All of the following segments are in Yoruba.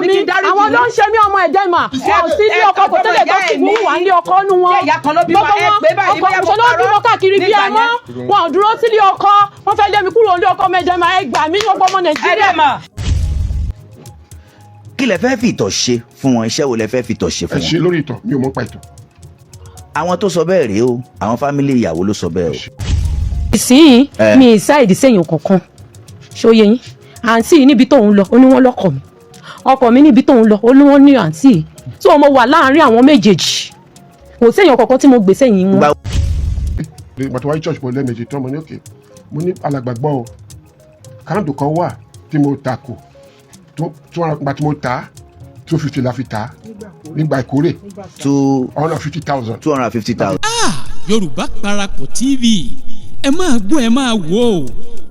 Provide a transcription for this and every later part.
kàn mí àwọn ló ń ṣe mí ọmọ ẹ̀dẹ́ mà ọ̀ sí ilé ọkọ kò tẹ́lẹ̀ tó kí wọ́n wà ní ọkọ nu wọn gbogbo wọn ọkọ ṣe ló bímọ káàkiri bí ẹ mọ́ wọn ò dúró sílé ọkọ wọn fẹ́ lé mi kúrò ní ọkọ mẹ́jẹ mà ẹ gbà mí ọgbọ́n ọmọ Nàìjíríà. kí lẹ fẹ́ fi ìtọ̀ ṣe fún wọn iṣẹ́ wo lẹ fẹ́ fi ìtọ̀ ṣe fún wọn. ẹ ṣe lórí ìtọ̀ mi ò mọ̀ pa ìtọ̀. àwọn tó sọ bẹ́ẹ̀ rèé o àwọn fámílì ìyàwó ló sọ bẹ́ẹ̀ o. ìsìn mi ìsáìdì sẹ́yìn kankan ṣóyè yín àǹtí yìí níbi tóun lọ ó ní wọ́n lọ́kọ mi ọkọ mi níbi tóun lọ ó ní wọ́n ní àǹtí yìí tí wọ́n wà láàárín àwọn méjèèjì kò sẹ́yìn kankan tí mo gbé sẹ́yìn wọn. bàtà wáyé church mo lẹ́ẹ̀mejì tán mo ní òkè mo ní alàgbàgbọ́ o káàdù kan wà tí mo ta kù tí mo ta 250 la fi ta nígbà ìkórè 250,000. 250,000. Yorùbá Parapọ̀ TV ẹ máa gbọ́ ẹ máa wò ó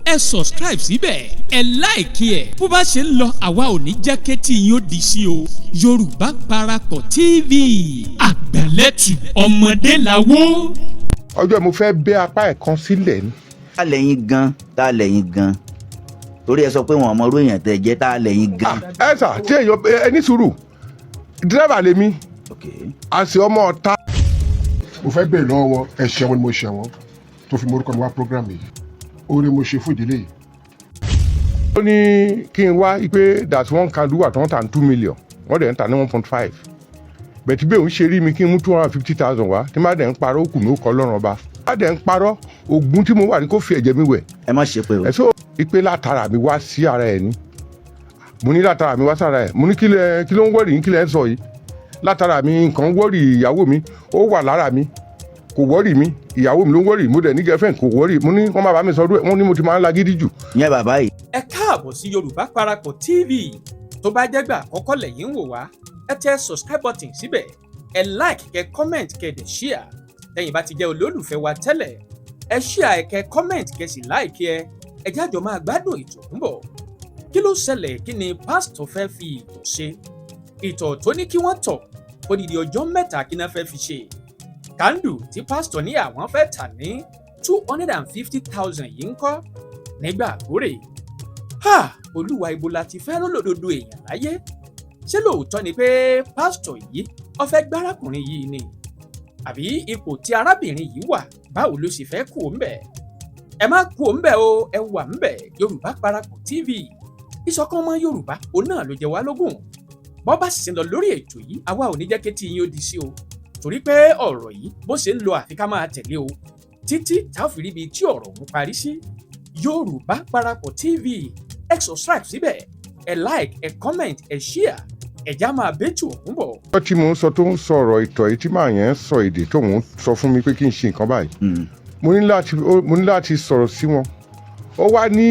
ẹ subscribe síbẹ̀ ẹ láìkí ẹ̀ bó bá ṣe ń lọ àwa ò ní jẹ́ kétí yín ó di sí o Yorùbá Parapọ̀ TV àgbàlẹ́tù ọmọdé làwọ̀. ọjọ́ mo fẹ́ bẹ́ apá ẹ̀ kan sílẹ̀ ni. tá lẹ́yìn gan torí ẹ sọ pé wọn ọmọ orí èèyàn tẹ jẹ́ tá lẹ́yìn gan. ẹ sà tí èèyàn ẹ ní sùúrù dírẹ́bà lèmi àṣẹ ọmọ ọ̀tá. mo fẹ́ bèèrè lọ́wọ́ wọn ẹ̀ṣẹ̀ wọn ni mo ṣẹ̀ wọ́n tó fi morúkọ mi wá program yìí oore mo ṣe fún ìdílé yìí. ó ní kí n wá pé that one can do at 1.2 million wọ́n dẹ̀ ń ta ní 1.5 bẹ̀tí bẹ́ẹ̀ ń ṣe rí mi kí n mú 250,000 wá tí má dẹ̀ ń parọ́ òkú mi ó kọ́ lọ́rùn ọba má dẹ̀ ń parọ́ oògùn tí mo wà ní kó fi ẹ̀jẹ̀ mi wẹ̀. ẹ má ṣe pé o. ẹ sọ ipe látara mi wá sí ara ẹ ní mo ní látara mi wá sára ẹ mo ní kí ló ń wọ́rì yín kí lẹ́ ń sọ yìí látara mi nǹkan wọ́rì ìyàwó mi ó wà lára mi kò wọ́rì mi ìyàwó mi ló ń wọ́rì mo dẹ̀ ní girlfriend kò wọ́rì mo ní wọ́n má bá mi sọ wọ́n ní mo ti máa ń lagídí jù. ìyẹn bàbá yìí. ẹ káàbọ̀ sí Yorùbá Parapọ̀ TV tó bá jẹ́ gbà àkọ́kọ́ lẹ́yìn ń wò wá ẹ tẹ subscribe button síbẹ̀ ẹ like kẹ comment kẹ dẹ̀ share lẹ́yìn bá ti jẹ́ olólùfẹ́ wa tẹ́lẹ̀ ẹ share ẹ kẹ comment kẹ sì like ẹ jájọ máa gbádùn ètò ń bọ̀ kí ló ṣẹlẹ̀ kí ni pásítọ̀ fẹ́ fi ìtọ̀ ṣe ìtọ̀ tó ní kí wọ́n tọ̀ odidi ọjọ́ mẹ́ta kí náà fẹ́ fi ṣe kándù tí pásítọ̀ ní àwọn fẹ́ tà ní 250,000 yìí ń kọ́ nígbà àkórè olúwa ibo la ti fẹ́ lólódodo èèyàn láyé ṣé lóòótọ́ ni pé pásítọ̀ yìí ó fẹ́ gbárakùnrin yìí ni àbí ipò tí arábìnrin yìí wà báwo ló ṣe fẹ́ kú òun bẹ̀ ẹ má kú òun bẹ̀ o ẹ wà ń bẹ̀ Yorùbá Parapọ̀ TV ìṣọ̀kan ọmọ Yorùbá òun náà ló jẹ wá lógún bọ́ bá sì ń lọ lórí ètò yìí àwa ò ní jẹ́ kétí yín ó di sí o torí pé ọ̀rọ̀ yìí bó ṣe ń lọ àfi ká máa tẹ̀lé o títí tá a fi ríbi tí ọ̀rọ̀ ń parí sí Yorùbá Parapọ̀ TV ẹ subscribe síbẹ̀ ẹ like ẹ comment ẹ share ẹ̀já máa bẹ́tù ọ̀hún bọ̀. ọjọ́ tí mo ń sọ tó ń sọ̀rọ̀ ìtọ̀ yìí tí màá yẹn ń sọ èdè tó ń sọ fún mi pé kí n ṣe nǹkan báyìí mo ní láti sọ̀rọ̀ sí wọn ó wá ní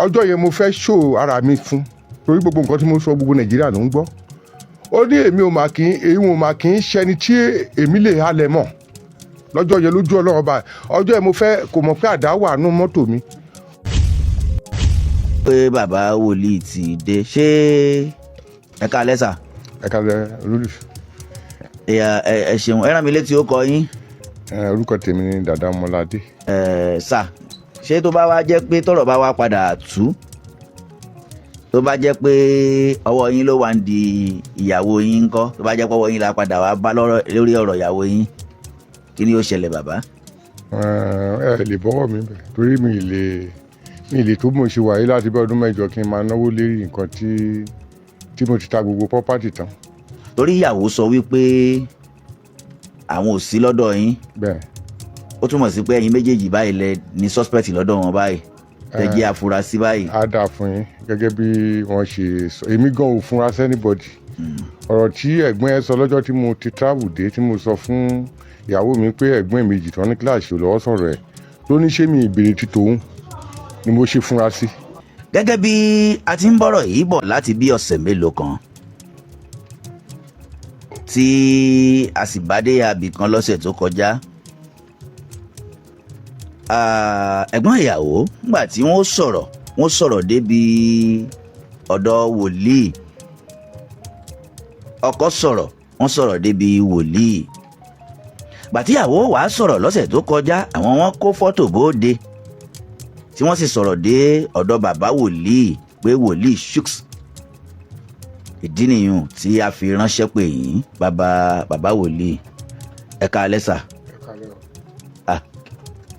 ọjọ́ yẹn mo fẹ́ ṣó ara mi fún torí gbogbo nǹkan tí mo sọ gbogbo Nàìjíríà ló ń gbọ́ ó ní èmi ò mà kí ń ṣẹni tí èmi lè halẹ̀ mọ̀ lọ́jọ́ yẹn lójú Ọlọ́run ọba ọjọ́ yẹn mo fẹ́ kò mọ̀ pé àdá wà nú mọ́tò mi. pé bàbá wòlíì ti dé ṣé ẹ ká lẹ́sà. ẹ ká lẹ́ olólùfẹ́. ẹ ṣeun ẹ rán mi létí ó kọ yín. orúkọ tèmi ni Dàda Ọmọládé. sà ṣé tó bá wá jẹ́ pé tọ́rọ̀ bá wá padà tú tó bá jẹ́ pé ọwọ́ yín ló wà ń di ìyàwó yín ńkọ́ tó bá jẹ́ pé ọwọ́ yín la padà wá bá lórí ọ̀rọ̀ ìyàwó yín kí ni yóò ṣẹlẹ̀ bàbá. ẹ lè bọ́wọ́ mi bẹ̀ torí mi lè tó mo ṣe wà yìí láti bí ọdún mẹ́jọ kí n máa náwó lérí nǹkan tí mo ti ta gbogbo property tán. torí ìyàwó sọ wípé àwọn ò sí lọ́dọ̀ yín. bẹ́ẹ̀. ó túmọ̀ sí pé ẹ̀yin méjèèjì báyìí lẹ ní suspect lọ́dọ̀ wọn báyìí tẹ jẹ́ afurasí báyìí. á dà fún yín gẹ́gẹ́ bí wọ́n ṣe sọ èmi gan ò fúnra sí anybody. ọ̀rọ̀ tí ẹ̀gbọ́n ẹ sọ lọ́jọ́ tí mo ti travel dé tí mo sọ fún ìyàwó mi pé ẹ̀gbọ́n mi jì tán ní kíláàsì ò lọ́wọ́ sọ̀rọ̀ ẹ̀ ló ní ṣé mi ìbéèrè ti tòun ni mo ṣe fúnra sí. gẹ́gẹ́ bí a ti ń bọ̀rọ̀ yìí bọ̀ láti bí ọ̀sẹ̀ mélòó kan tí a sì bá dé abì kan lọ́sẹ̀ tó kọjá ẹ̀gbọ́n ìyàwó nígbà tí wọ́n sọ̀rọ̀ débi ọ̀dọ̀ wòlíì ọkọ wọ́n sọ̀rọ̀ débi wòlíì gbàtí ìyàwó wàá sọ̀rọ̀ lọ́sẹ̀ tó kọjá àwọn wọn kó fọ́tò bóde tí wọ́n sì sọ̀rọ̀ dé ọ̀dọ̀ bàbá wòlíì pé wòlíì shucks ìdí nìyẹn tí a fi ránṣẹ́ pè yín bàbá wòlíì ẹ káalẹ́ sà. ẹ káalẹ́ o.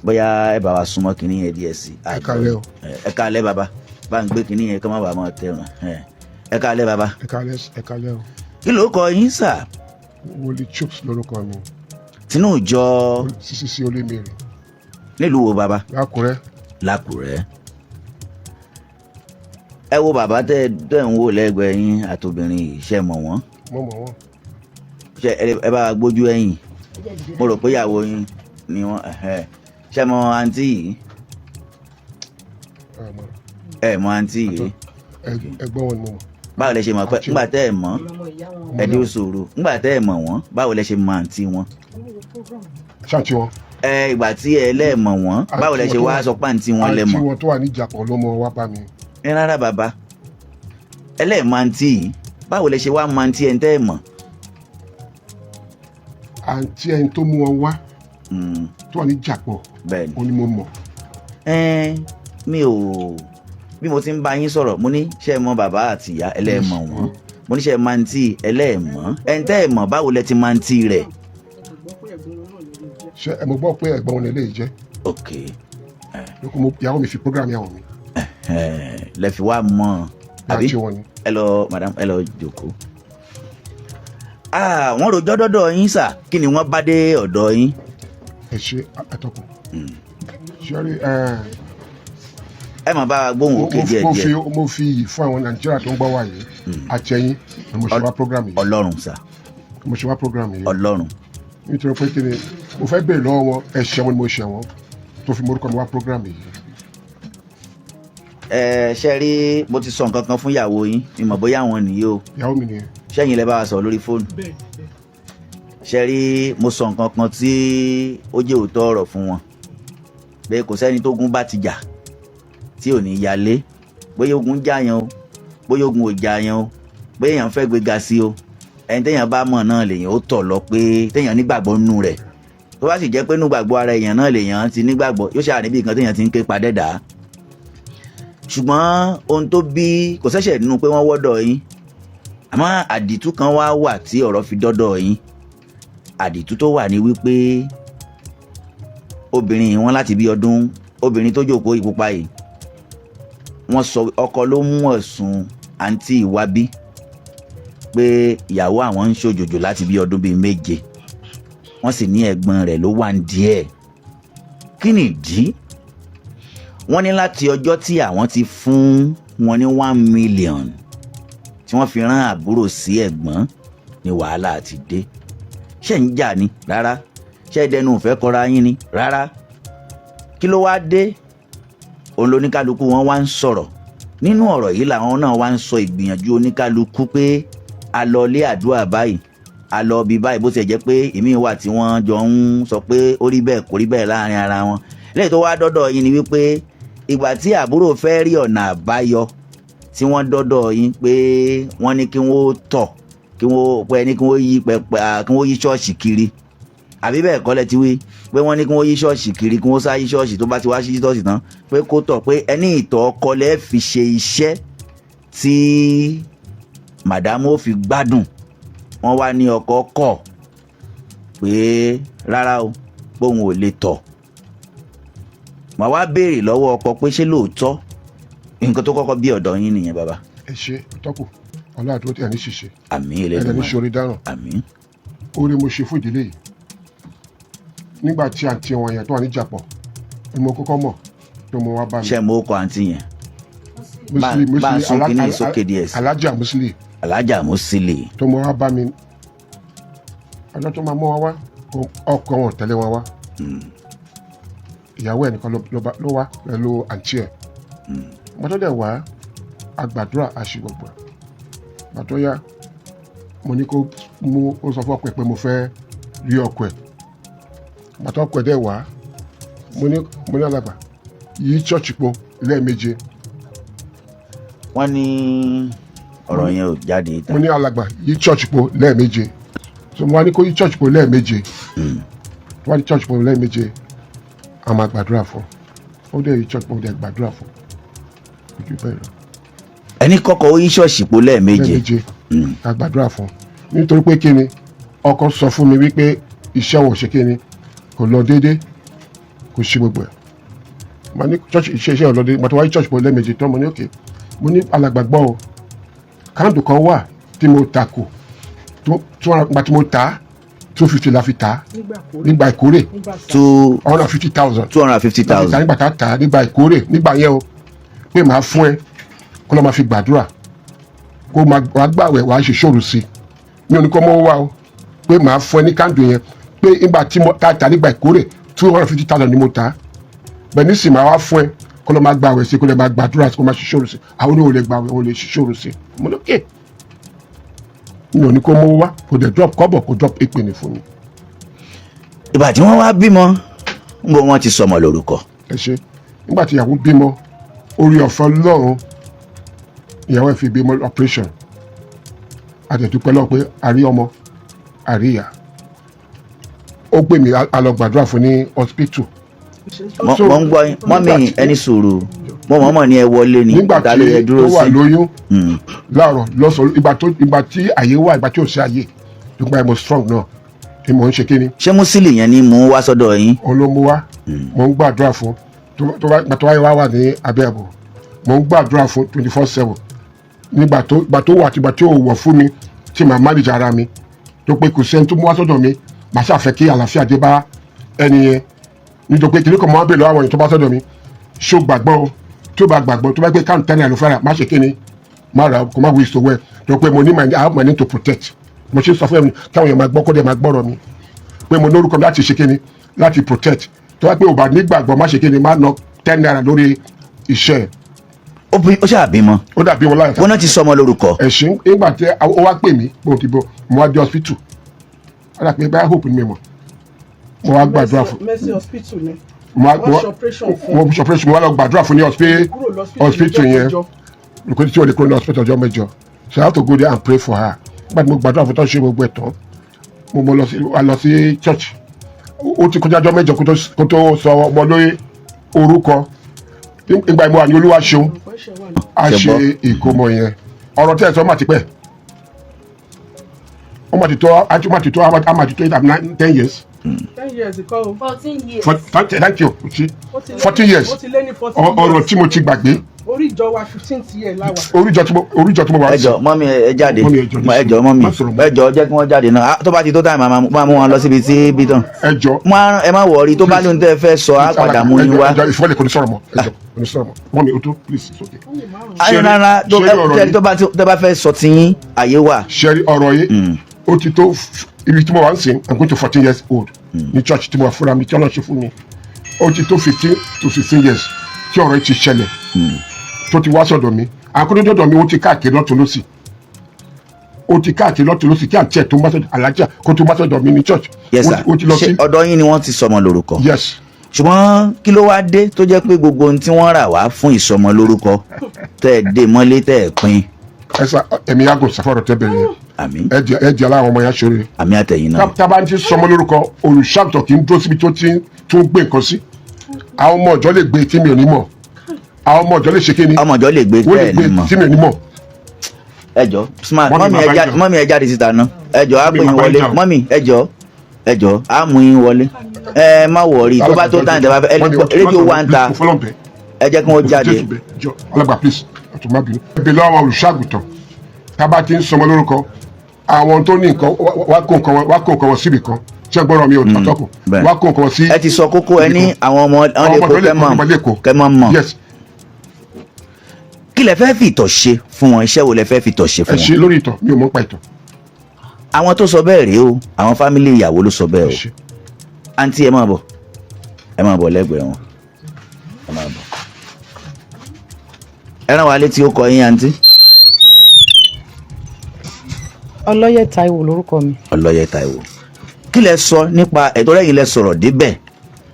Bóyá ẹ bá wa súnmọ́ kínní yẹn díẹ̀ sí. ẹ káalẹ́ o. ẹ káalẹ́ bàbá bá ń gbé kínní yẹn kí wọ́n bá máa tẹ̀ràn. ẹ káalẹ́ bàbá. ẹ káalẹ́ o. kí ló kọ yín sà? Wòlíì Chuks lórúkọ mi. tinú ìjọ CCC Olúmere. nílùú wo bàbá? Lákùrẹ́. ẹ wo bàbá tẹ ń wò lẹ́gbẹ̀ẹ́ yín àtòbìnrin yìí ṣe mọ̀ wọ́n? mo mọ̀ wọ́n. ṣe ẹ bá wa gbójú ẹ̀yìn mo rò pé ìyàwó yín ni wọ́n ṣe mọ àǹtí yìí? ẹ mọ àǹtí yìí? ẹ̀gbọ́n wọn ni mo mọ̀. báwo lẹ ṣe mọ̀ pé ńgbà tẹ́ ẹ mọ̀ ẹ dé òṣòro ńgbà tẹ́ ẹ mọ̀ wọ́n báwo lẹ ṣe mọ̀ àǹtí wọn? ṣáàtì wọn. ìgbà tí ẹ lẹ́ẹ̀mọ̀ wọ́n báwo lẹ ṣe wá sọ pé àǹtí wọn lẹ mọ̀? àǹtí wọn tó wà ní Ìjàpọ̀ ló mọ wá bá mi. ẹ rárá bàbá ẹlẹ́ẹ̀mọ̀ àǹtí yìí báwo lẹ ṣe wá mọ̀ àǹtí ẹ̀ ń tẹ́ ẹ mọ̀? àǹtí ẹni tó mú wọn wá tó wà ní Ìjàpọ̀ ó ní mo mọ̀. mi ò bí mo ti ń bá yín sọ̀rọ̀ mo ní ṣé ẹ mọ̀ bàbá àti ìyá ẹlẹ́ẹ̀mọ̀ wọn mo ní ṣé ẹ máa ń tí ẹlẹ́ẹ̀mọ̀ ẹ̀ ń tẹ́ ẹ mọ̀ báwo lẹ ti máa ń tí rẹ̀? ṣé ẹ mọ̀ gbọ́ pé ẹ̀gbọ́n wọn lè jẹ́. ok. ìyàwó mi fi program yàwó mi. lẹ fi wá mọ̀ àbí ẹ lọ madam ẹ lọ jókòó. wọ́n rojọ́ dọ́dọ̀ yín sà kí ni wọ́n bá dé ọ̀dọ̀ yín? ẹ ṣe àtọkùn. ṣẹ́rí ẹ máa bá wa gbóhùn òkè díẹ̀ díẹ̀. mo fi iyì fún àwọn Nàìjíríà tó ń gbọ́ wá yìí àtẹ̀yìn ni mo ṣe wá program yìí. Ọlọ́run sà. mo ṣe wá program yìí. Ọlọ́run. nítorí pé kí ni mo fẹ́ béèrè lọ́wọ́ wọn ẹ̀ṣẹ̀ wọn ni mo ṣẹ̀ wọ́n tó fi morúkọ mi wá program yìí. ṣe rí mo ti sọ nǹkan kan fún ìyàwó yín mi mọ̀ bóyá àwọn nìyí o. ìyàwó mi nìyẹn. ṣẹ́yìn lẹ bá wa sọ̀rọ̀ lórí fóònù. ṣe rí mo sọ nǹkan kan tí ó jẹ́ òótọ́ ọ̀rọ̀ fún wọn pé kò sẹ́ni tó gún bá ti jà tí ò ní yálé bóyá ogun jàyàn o bóyá ogun ò jàyàn o bóyá èèyàn fẹ́ gbéga sí o ẹni téèyàn bá mọ̀ náà lèèyàn ó tọ̀ lọ pé téèyàn nígbàgbọ́ nínú rẹ̀ tó bá sì jẹ́ pé nígbàgbọ́ ara èèyàn náà lèèyàn ti nígbàgbọ́ yóò ṣàrà níbi nǹkan téèyàn ti ń ké padẹ́ dà. ṣùgbọ́n ohun tó bí kò ṣẹ̀ṣẹ̀ nínú pé wọ́n wọ́dọ̀ yín àmọ́ àdìtú kan wá wà tí ọ̀rọ̀ fi dọ́dọ̀ yín àdìtú tó wà ní wípé obìnrin wọn láti bí ọdún obìnrin tó jókòó ìpupa yìí wọ́n sọ ọkọ ló mú ẹ̀sùn àǹtí ìwábí pé ìyàwó àwọn ń ṣòjòjò láti bí ọdún bíi 7 wọ́n sì ní ẹ̀gbọ́n rẹ̀ ló wà ń díẹ̀. kí nìdí? wọ́n ní láti ọjọ́ tí àwọn ti fún wọn ní 1 million tí wọ́n fi rán àbúrò sí ẹ̀gbọ́n ni wàhálà ti dé. ṣé ń jà ni? Rárá. ṣé dẹnu ìfẹ́ kọra yín ni? Rárá. kí ló wá dé? òun lóníkálukú wọn wá ń sọ̀rọ̀ nínú ọ̀rọ̀ yìí làwọn náà wá ń sọ ìgbìyànjú oníkálukú pé a lọ lé àdúrà báyìí a lọ bí báyìí bó ti jẹ́ pé ìmí wà tí wọ́n jọ ń sọ pé ó rí bẹ́ẹ̀ kò rí bẹ́ẹ̀ láàrin ara wọn. lẹ́yìn tó wá dọ́dọ̀ yín ni wípé ìgbà tí àbúrò fẹ́ rí ọ̀nà àbáyọ tí wọ́n dọ́dọ̀ yín pé wọ́n ní kí wọ́n tọ̀ kí wọ́n pẹ́ ní kí wọ́n yí pẹpẹ kí wọ́n yí ṣọ́ọ̀ṣì kiri àbí bẹ́ẹ̀ kọ́ lẹ ti wí pé wọ́n ní kí wọ́n yí ṣọ́ọ̀ṣì kiri kí wọ́n sá yí ṣọ́ọ̀ṣì tó bá ti wá sí ṣọ́ọ̀ṣì tán pé kó tọ̀ pé ẹni ìtọ̀ ọkọ lẹ́ fi ṣe iṣẹ́ tí màdámù ó fi gbádùn wọ́n wá ní ọkọ kọ̀ pé rárá o póun ò lè tọ̀. màá wá béèrè lọ́wọ́ ọkọ pé ṣé lóòótọ́ nǹkan tó kọ́kọ́ bí ọ̀dọ̀ yín nìyẹn bàbá. ẹ ṣe tọ́kù ọlọ́àdúró tí a ní ṣiṣẹ́. àmín Elédùmarè. ẹ̀rẹ̀ ní ṣorí dáràn. àmín. oore mo ṣe fún ìdílé yìí nígbà tí àǹtí wọn yẹn tó wà ní Ìjàpọ̀ ni mo kọ́kọ́ mọ̀ tó mo wá bá mi. ṣé mo kọ àǹtí yẹn? Musili bá a sún kínní sókè díẹ̀ sí. Alájà Musili. Alájà Musili. tó mo wá bá mi ọjọ́ tó máa mú wa wá ọkọ wọn tẹ̀lé wọn wá ìyàwó ẹ̀ nìkan ló wá pẹ̀lú àǹtí ẹ̀ mọ́tò dẹ̀ wá àgbàdúrà àṣìgbọ̀gbọ̀ mọ́tò yá mo ní kó mú ó sọ fún ọkọ ẹ̀ pé mo fẹ́ rí ọkọ ẹ̀ mọ́tò ọkọ ẹ̀ dẹ̀ wá mo ní alàgbà yí chọ́ọ̀chì po lẹ́ẹ̀méje. wọ́n ní ọ̀rọ̀ yẹn ò jáde ìta. mo ní alàgbà yí chọ́ọ̀chì po lẹ́ẹ̀méje so mo wá ní kó yí chọ́ọ̀chì po lẹ́ẹ̀méje wọ́n ní chọ́ọ̀chì po lẹ́ẹ̀méje a máa gbàdúrà fún ó dẹ̀ yí chọ́ọ̀chì po dẹ̀ gbàdúrà fún ojú bẹ́ẹ̀ lọ. ẹni kọ́kọ́ ó yí ṣọ́ọ̀ṣì po lẹ́ẹ̀méje ká gbàdúrà fún nítorí pé kí ni ọkọ sọ fún mi wípé iṣẹ́ wọn ò ṣe kí ni kò lọ déédé kò ṣe gbogbo ẹ̀ mo ní church iṣẹ́ ò lọ déédé mo ti wáyé church bọ̀ lẹ́ẹ̀mejì tán mo ní òkè mo ní alàgbàgbọ́ o káàdù kan wà tí mo ta kù gba tí mo ta 250 la fi ta nígbà ìkórè 250,000 250,000 nígbà tá a ta nígbà ìkórè nígbà yẹn o pé màá fún ẹ kó lọ́ọ́ máa fi gbàdúrà kó wàá gbàwẹ̀ wàá ṣe ṣòro sí mi ò ní kó mọ́ wá o pé màá fún ẹ ní káàdù yẹn pé nígbà tí mo ta nígbà ìkórè 250,000 ni mo ta bẹ́ẹ̀ nísìnyí màá wá fún ẹ kó lọ́ọ́ máa gbàwẹ̀ sí kó lọ́ọ́ máa gbàdúrà sí kó máa ṣe ṣòro sí àwọn oníwò lè gbàwẹ̀ wọn lè ṣe ṣòro sí mo lókè mi ò ní kó mọ́ wá kó dẹ̀ drop kọ́bọ̀ kó drop èpè ní fún mi. ìgbà tí wọ́n wá bímọ ń bọ̀ wọ́n ti sọmọ lórúkọ. ẹ ṣe nígbà tí ìyàwó bímọ orí ọ̀fẹ́ Ọlọ́run ìyàwó ẹ̀ fi bímọ operation àtẹ̀dúpẹ́ lọ́wọ́ pé àrí ọmọ àrí ìyá ó gbé mi alọ gbàdúrà fún ní hospital. mo ń gbọ́ mọ́mí ẹni sùúrù mo mọ̀ọ́mọ̀ ni ẹ wọlé ni nígbà tí ó wà lóyún láàárọ̀ lọ́sọ̀ọ́ ìgbà tí àyè wà ìgbà tí ò sí àyè nígbà mo strong náà ni mò ń ṣe kíni. ṣé Musili yẹn ni mò ń wá sọ́dọ̀ yín. olómú wa mò ń gbàdúrà fún tó wáyé wá ní abẹ́ àbò mò ń gbàdúrà fún 24/7 nígbà tó wà àti ìgbà tí ò wọ̀ fún mi tí màá manage ara mi tó pé kò sẹ́ni tó mú wá sọ́dọ̀ mi màá ṣàfẹ́ kí àlàáfíà dé bá ẹni yẹn nítorí pé kìnìkan mọ́ bèèrè àwọn èèyàn tó bá sọ́dọ̀ mi ṣó gbàgbọ́ o tó bá gbàgbọ́ tó bá gbé káàntì tẹ́lẹ̀ àlùfáà má ṣe kíni má ra kò má wí ìṣòwò ẹ̀ tó pé mo ní I have my need to protect mo ṣe sọ fún ẹ̀mí káwọn èèyàn máa gbọ́ kó dẹ̀ máa gbọ́rọ̀ mi pé mo ní orúkọ mi láti ṣe kíni láti protect tó bá pé ò bá nígbàgbọ́ má ṣe kíni má ná 10 naira lórí iṣẹ́ ẹ̀. ó ṣàbímọ. ó dàbí wọn láyà. wọn náà ti sọmọ lórúkọ. ẹ̀sìn nígbà tí ó wá pè mí mo ti bọ mo wá dé hospital ó dà pé báyà hope ni mi mọ̀ mo wá gbàdúrà fún. Mercy hospital ni. mo ṣe operation mo wá lọ gbàdúrà fún ní hospital yẹn because tí o lè kúrò ní hospital ọjọ́ mẹ́jọ so I have to go there and pray for her nígbà tí mo gbàdúrà fún tó ṣe gbogbo ẹ̀ tán mo lọ sí church ó ti kọjá ọjọ́ mẹ́jọ kó tó sọ ọmọ lórí orúkọ ìgbà ìmọ̀ àní olúwa ṣeun a ṣe ìkómọ yẹn ọ̀rọ̀ tí ẹ̀ sọ máa ti pẹ́ ó máa ti tó 10 years. 10 years ago. 14 years. Thank you. 40 years. ọ̀rọ̀ tí mo ti gbàgbé. orí ìjọ wa 15th year láwa. orí ìjọ tí mo wá sí. ẹjọ mọ́mí ẹ jáde ẹjọ mọ́mí ẹjọ jẹ́ kí wọ́n jáde náà tó bá ti tó táìmù máa mú wọn lọ síbi tí bí tán. ẹjọ ẹ má wọrí tó bá lóun tẹ́ fẹ́ sọ á padà mú yín wá. ẹjọ ìfọwọ́lẹ̀ kò ní sọ̀rọ̀ mọ́ ẹjọ kò ní sọ̀rọ̀ mọ́ mọ́mí o tó please it's okay. ayọ̀ rárá tó bá fẹ́ sọ tiyín àyè wà. ṣẹ́rí ọ̀rọ̀ yìí ó ti tó ibi tí mo wà ń sìn I'm going to 14 years old ní church tí mo wà fúnra mi tí ọlọ́run ṣe fún mi ó ti tó 15 to 16 years tí ọ̀rọ̀ yìí ti ṣẹlẹ̀ tó ti wá sọ̀dọ̀ mi àkúndọ́dọ̀ mi ó ti káàkiri lọ́tún lọ́sì kí àǹtí ẹ̀ tó ń bá sọ̀dọ̀ alájà kó tó bá sọ̀dọ̀ mi ní church. yes sir ṣé ọ̀dọ̀ yín ni wọ́n ti sọmọ lórúkọ. yes. ṣùgbọ́n kí ló wáá dé tó jẹ́ pé gbogbo ohun tí wọ́n rà wá fún ìsọmọ lórúkọ tẹ́ ẹ dé mọ́lé tẹ́ ẹ pín. ẹ sá ẹ̀mí yàgò sáfọ̀rọ̀ tẹ́ bẹ̀rẹ̀ yẹn. àmín. ẹ jẹ́ aláwọ̀ ọmọ yẹn ṣeré. àmín àtẹ̀yìn náà. tá a bá ń ti sọmọ lórúkọ olùṣàgùtàn kì í dúró síbi tó gbé nǹkan sí àwọn ọmọ ọjọ́ lè gbé tí mi ò ní mọ̀ àwọn ọmọ ọjọ́ lè ṣe kíni ọmọ ọjọ́ lè gbé tẹ́ ẹ̀ ní mọ̀ tí mi ò ní mọ̀. ẹjọ smart mọ́mí ẹ jáde síta náà ẹjọ á pè yín wọlé mọ́mí ẹjọ á mú yín wọlé ẹ má wọrí tó bá tó tán ìjọba fẹ́ rédíò wà ń ta ẹ jẹ́ kí wọ́n jáde. ọlọ́gbà please àtúmọ̀bìnrin ẹbí lọ́wọ́ àwọn olùṣàgùtàn tá a bá ti ń sọmọ lórúkọ àwọn tó ní nǹkan wá kó nǹkan wọn síbì kan tí ẹ gbọ́dọ̀ mi ò tọ́kù wá kó nǹkan wọn sí. ẹ ti sọ kókó ẹ ní àwọn ọmọ kẹ́mọ̀ mọ̀ kí lẹ fẹ́ fi ìtọ̀ ṣe fún wọn iṣẹ́ wo lẹ fẹ́ fi ìtọ̀ ṣe fún wọn. ẹ ṣe lórí ìtọ̀ mi ò mọ̀ pa ìtọ̀. àwọn tó sọ bẹ́ẹ̀ rèé o àwọn fámìlì ìyàwó ló sọ bẹ́ẹ̀ o àǹtí ẹ máa bọ̀ lẹ́gbẹ̀ẹ́ wọn ẹ máa bọ̀. ẹ rán wa létí ó kọ yín àǹtí. ọlọ́yẹ̀ Táíwò lórúkọ mi. ọlọ́yẹ̀ Táíwò kí lẹ sọ nípa ẹ̀tọ́ lẹ́yìn lẹ sọ̀rọ̀ débẹ̀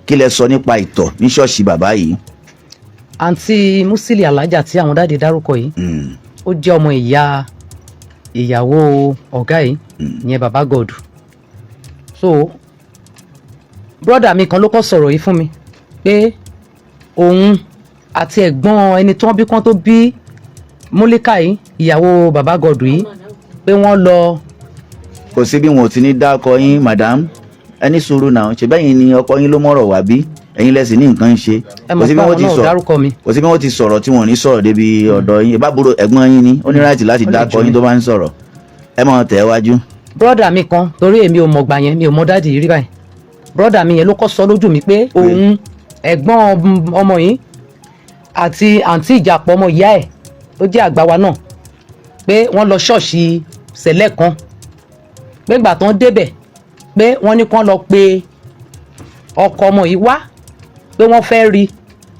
kí lẹ sọ nípa ìtọ̀ ní ṣọ́ọ̀ṣì bàbá yìí. àǹtí Musili alájà tí àwọn dáàdi dárúkọ yìí ó jẹ́ ọmọ ìyàwó ọ̀gá yìí ìyẹn bàbá gọ̀dù so brọ́dà mi kan ló kọ́ sọ̀rọ̀ yìí fún mi pé òun àti ẹ̀gbọ́n ẹni tí wọ́n bí kan tó bí Múlíkà yìí ìyàwó bàbá gọ̀dù yìí pé wọ́n lọ. kò sí bí wọn ò ti ní dákọ yín madam ẹni sùúrù náà ṣe bẹ́yìn ni ọkọ yín ló mọ̀rọ̀ wá bí ẹ̀yin lẹ́sìn ní nǹkan ṣe. ẹ mọ̀ pé àwọn náà dárúkọ mi. kò sí bí wọ́n ti sọ̀rọ̀ tí wọ́n ò ní sọ̀rọ̀ débi ọ̀dọ̀ yín ìbábúrò ẹ̀gbọ́n yín ni ó ní ráìtì láti dákọ yín tó bá ń sọ̀rọ̀ ẹ mọ̀ tẹ̀ wájú. brọ́dà mi kan torí èmi ò mọ̀gbà yẹn mi ò mọ dáàdì rí báyìí brọ́dà mi yẹn ló kọ́ sọ lójú mi pé òun ẹ̀gbọ́n ọmọ yìí àti àǹtí ìjàpọ̀ ọmọ ìyá ẹ̀ tó jẹ́ àgbà wa náà pé wọ́n lọ ṣọ́ọ̀ṣì sẹ̀lẹ̀ kan pé gbà tán débẹ̀ pé wọ́n ní kán lọ pe ọkọ ọmọ yìí wá pé wọ́n fẹ́ rí